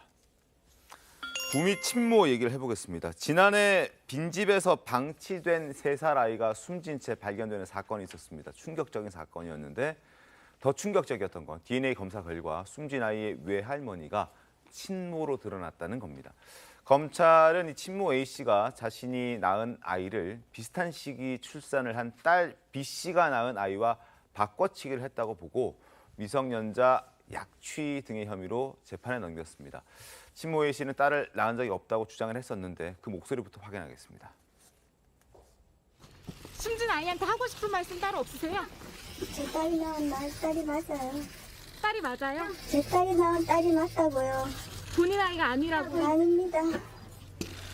구미 친모 얘기를 해보겠습니다. 지난해 빈집에서 방치된 3살 아이가 숨진 채 발견되는 사건이 있었습니다. 충격적인 사건이었는데 더 충격적이었던 건 DNA 검사 결과 숨진 아이의 외할머니가 친모로 드러났다는 겁니다. 검찰은 이 친모 A씨가 자신이 낳은 아이를 비슷한 시기 출산을 한 딸 B씨가 낳은 아이와 바꿔치기를 했다고 보고 미성년자 약취 등의 혐의로 재판에 넘겼습니다. 친모 A씨는 딸을 낳은 적이 없다고 주장을 했었는데 그 목소리부터 확인하겠습니다. 숨진 아이한테 하고 싶은 말씀 따로 없으세요? 제 딸이 낳은 딸이 맞아요. 딸이 맞아요? 제 딸이 낳은 딸이 맞다고요. 본인 아이가 아니라고? 아닙니다.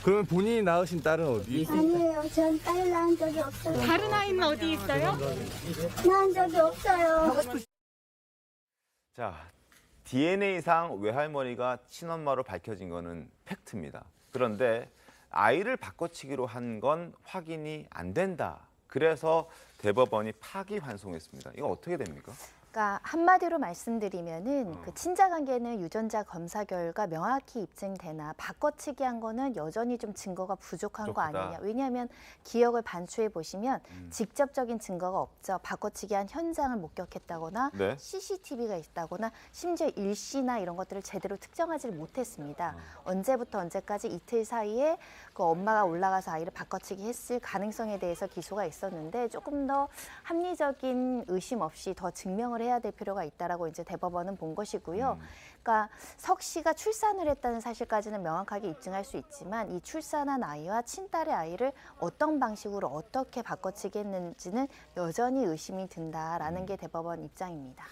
그러면 본인이 낳으신 딸은 어디? 아니에요. 전 딸 낳은 적이 없어요. 다른 아이는 어디 있어요? 낳은 적이 없어요. 자, DNA상 외할머니가 친엄마로 밝혀진 거는 팩트입니다. 그런데 아이를 바꿔치기로 한 건 확인이 안 된다. 그래서 대법원이 파기환송했습니다. 이거 어떻게 됩니까? 그러니까 한마디로 말씀드리면은 그 친자관계는 유전자 검사 결과 명확히 입증되나 바꿔치기 한 거는 여전히 좀 증거가 부족한 거 아니냐. 왜냐하면 기억을 반추해 보시면 직접적인 증거가 없죠. 바꿔치기 한 현장을 목격했다거나 네. CCTV가 있다거나 심지어 일시나 이런 것들을 제대로 특정하지를 못했습니다. 언제부터 언제까지 이틀 사이에 그 엄마가 올라가서 아이를 바꿔치기 했을 가능성에 대해서 기소가 있었는데 조금 더 합리적인 의심 없이 더 증명을 해야 될 필요가 있다라고 이제 대법원은 본 것이고요. 그러니까 석 씨가 출산을 했다는 사실까지는 명확하게 입증할 수 있지만 이 출산한 아이와 친딸의 아이를 어떤 방식으로 어떻게 바꿔치기 했는지는 여전히 의심이 든다라는 게 대법원 입장입니다.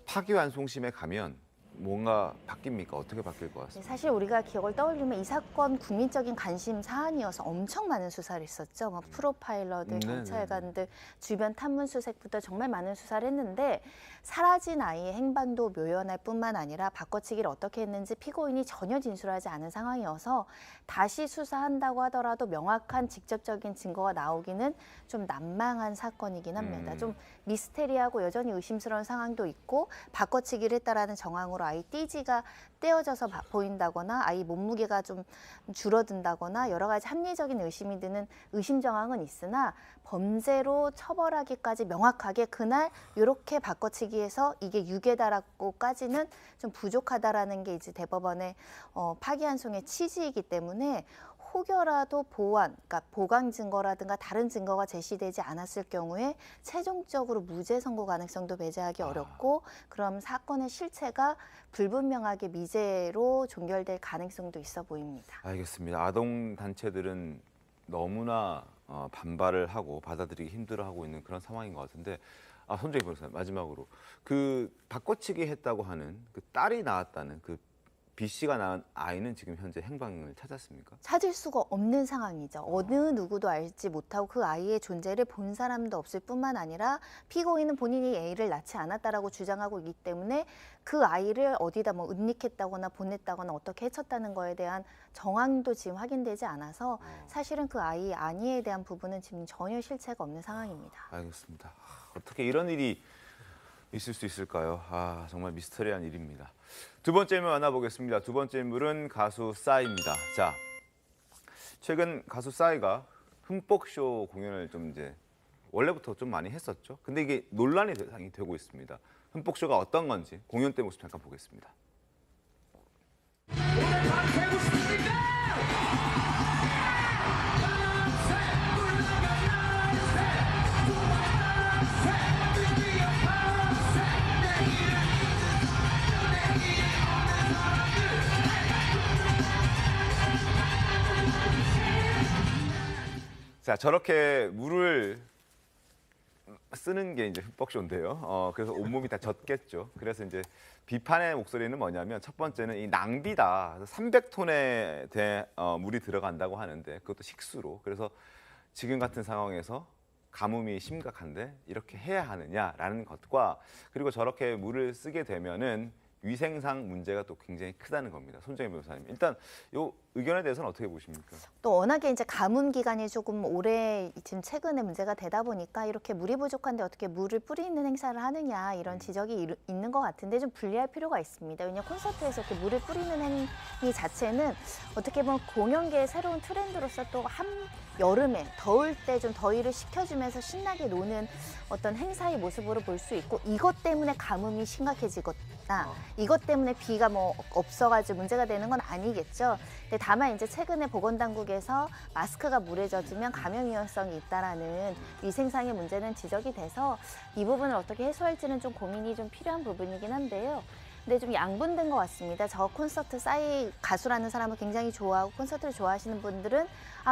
파기환송심에 가면 뭔가 바뀝니까? 어떻게 바뀔 것 같습니까? 사실 우리가 기억을 떠올리면 이 사건 국민적인 관심 사안이어서 엄청 많은 수사를 했었죠. 뭐 프로파일러들, 경찰관들, 주변 탐문 수색부터 정말 많은 수사를 했는데 사라진 아이의 행방도 묘연할 뿐만 아니라 바꿔치기를 어떻게 했는지 피고인이 전혀 진술하지 않은 상황이어서 다시 수사한다고 하더라도 명확한 직접적인 증거가 나오기는 좀 난망한 사건이긴 합니다. 좀 미스테리하고 여전히 의심스러운 상황도 있고 바꿔치기를 했다라는 정황으로 아이 띠지가 떼어져서 보인다거나 아이 몸무게가 좀 줄어든다거나 여러 가지 합리적인 의심이 드는 의심 정황은 있으나 범죄로 처벌하기까지 명확하게 그날 이렇게 바꿔치기해서 이게 유괴다라고까지는 좀 부족하다라는 게 이제 대법원의 파기환송의 취지이기 때문에 혹여라도 그러니까 보강 증거라든가 다른 증거가 제시되지 않았을 경우에 최종적으로 무죄 선고 가능성도 배제하기 어렵고 그럼 사건의 실체가 불분명하게 미제로 종결될 가능성도 있어 보입니다. 알겠습니다. 아동 단체들은 너무나 반발을 하고 받아들이기 힘들어하고 있는 그런 상황인 것 같은데 손정희 변호사님 마지막으로 그 바꿔치기 했다고 하는 그 딸이 낳았다는 그 B 씨가 낳은 아이는 지금 현재 행방을 찾았습니까? 찾을 수가 없는 상황이죠. 어느 누구도 알지 못하고 그 아이의 존재를 본 사람도 없을 뿐만 아니라 피고인은 본인이 A를 낳지 않았다라고 주장하고 있기 때문에 그 아이를 어디다 뭐 은닉했다거나 보냈다거나 어떻게 해쳤다는 거에 대한 정황도 지금 확인되지 않아서 사실은 그 아이 안위에 대한 부분은 지금 전혀 실체가 없는 상황입니다. 알겠습니다. 어떻게 이런 일이 있을 수 있을까요? 정말 미스터리한 일입니다. 두 번째 인물 만나보겠습니다. 두 번째 인물은 가수 싸이입니다. 자, 최근 가수 싸이가 흠뻑쇼 공연을 좀 이제 원래부터 좀 많이 했었죠. 근데 이게 논란의 대상이 되고 있습니다. 흠뻑쇼가 어떤 건지 공연 때 모습 잠깐 보겠습니다. 자, 저렇게 물을 쓰는 게 이제 흠뻑쇼인데요. 그래서 온몸이 다 젖겠죠. 그래서 이제 비판의 목소리는 뭐냐면 첫 번째는 이 낭비다. 300톤의 물이 들어간다고 하는데 그것도 식수로. 그래서 지금 같은 상황에서 가뭄이 심각한데 이렇게 해야 하느냐라는 것과 그리고 저렇게 물을 쓰게 되면은 위생상 문제가 또 굉장히 크다는 겁니다. 손정희 변호사님, 일단 이 의견에 대해서는 어떻게 보십니까? 또 워낙에 이제 가뭄 기간이 조금 오래 지금 최근에 문제가 되다 보니까 이렇게 물이 부족한데 어떻게 물을 뿌리는 행사를 하느냐 이런 지적이 있는 것 같은데 좀 분리할 필요가 있습니다. 왜냐하면 콘서트에서 이렇게 물을 뿌리는 행위 자체는 어떻게 보면 공연계의 새로운 트렌드로서 또 여름에 더울 때 좀 더위를 식혀주면서 신나게 노는 어떤 행사의 모습으로 볼 수 있고 이것 때문에 가뭄이 심각해지거나 이것 때문에 비가 뭐 없어가지고 문제가 되는 건 아니겠죠. 근데 다만 이제 최근에 보건당국에서 마스크가 물에 젖으면 감염 위험성이 있다라는 위생상의 문제는 지적이 돼서 이 부분을 어떻게 해소할지는 좀 고민이 좀 필요한 부분이긴 한데요. 근데 좀 양분된 것 같습니다. 저 콘서트 싸이 가수라는 사람을 굉장히 좋아하고 콘서트를 좋아하시는 분들은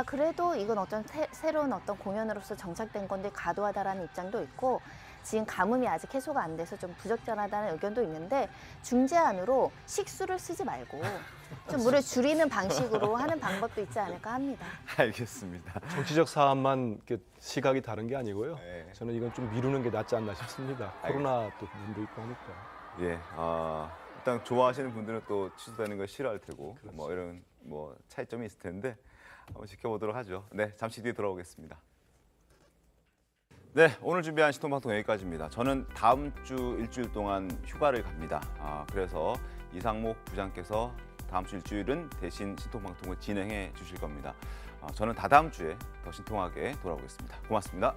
그래도 이건 어떤 새로운 어떤 공연으로서 정착된 건데 과도하다라는 입장도 있고 지금 가뭄이 아직 해소가 안 돼서 좀 부적절하다는 의견도 있는데 중재안으로 식수를 쓰지 말고 좀 물을 줄이는 방식으로 하는 방법도 있지 않을까 합니다. 알겠습니다. 정치적 사안만 시각이 다른 게 아니고요. 저는 이건 좀 미루는 게 낫지 않나 싶습니다. 코로나 또 문도 있고 하니까. 예, 일단 좋아하시는 분들은 또 취소되는 걸 싫어할 테고 뭐 이런 차이점이 있을 텐데 한번 지켜보도록 하죠. 네, 잠시 뒤에 돌아오겠습니다. 네, 오늘 준비한 신통방통 여기까지입니다. 저는 다음 주 일주일 동안 휴가를 갑니다. 그래서 이상목 부장께서 다음 주 일주일은 대신 신통방통을 진행해 주실 겁니다. 저는 다다음 주에 더 신통하게 돌아오겠습니다. 고맙습니다.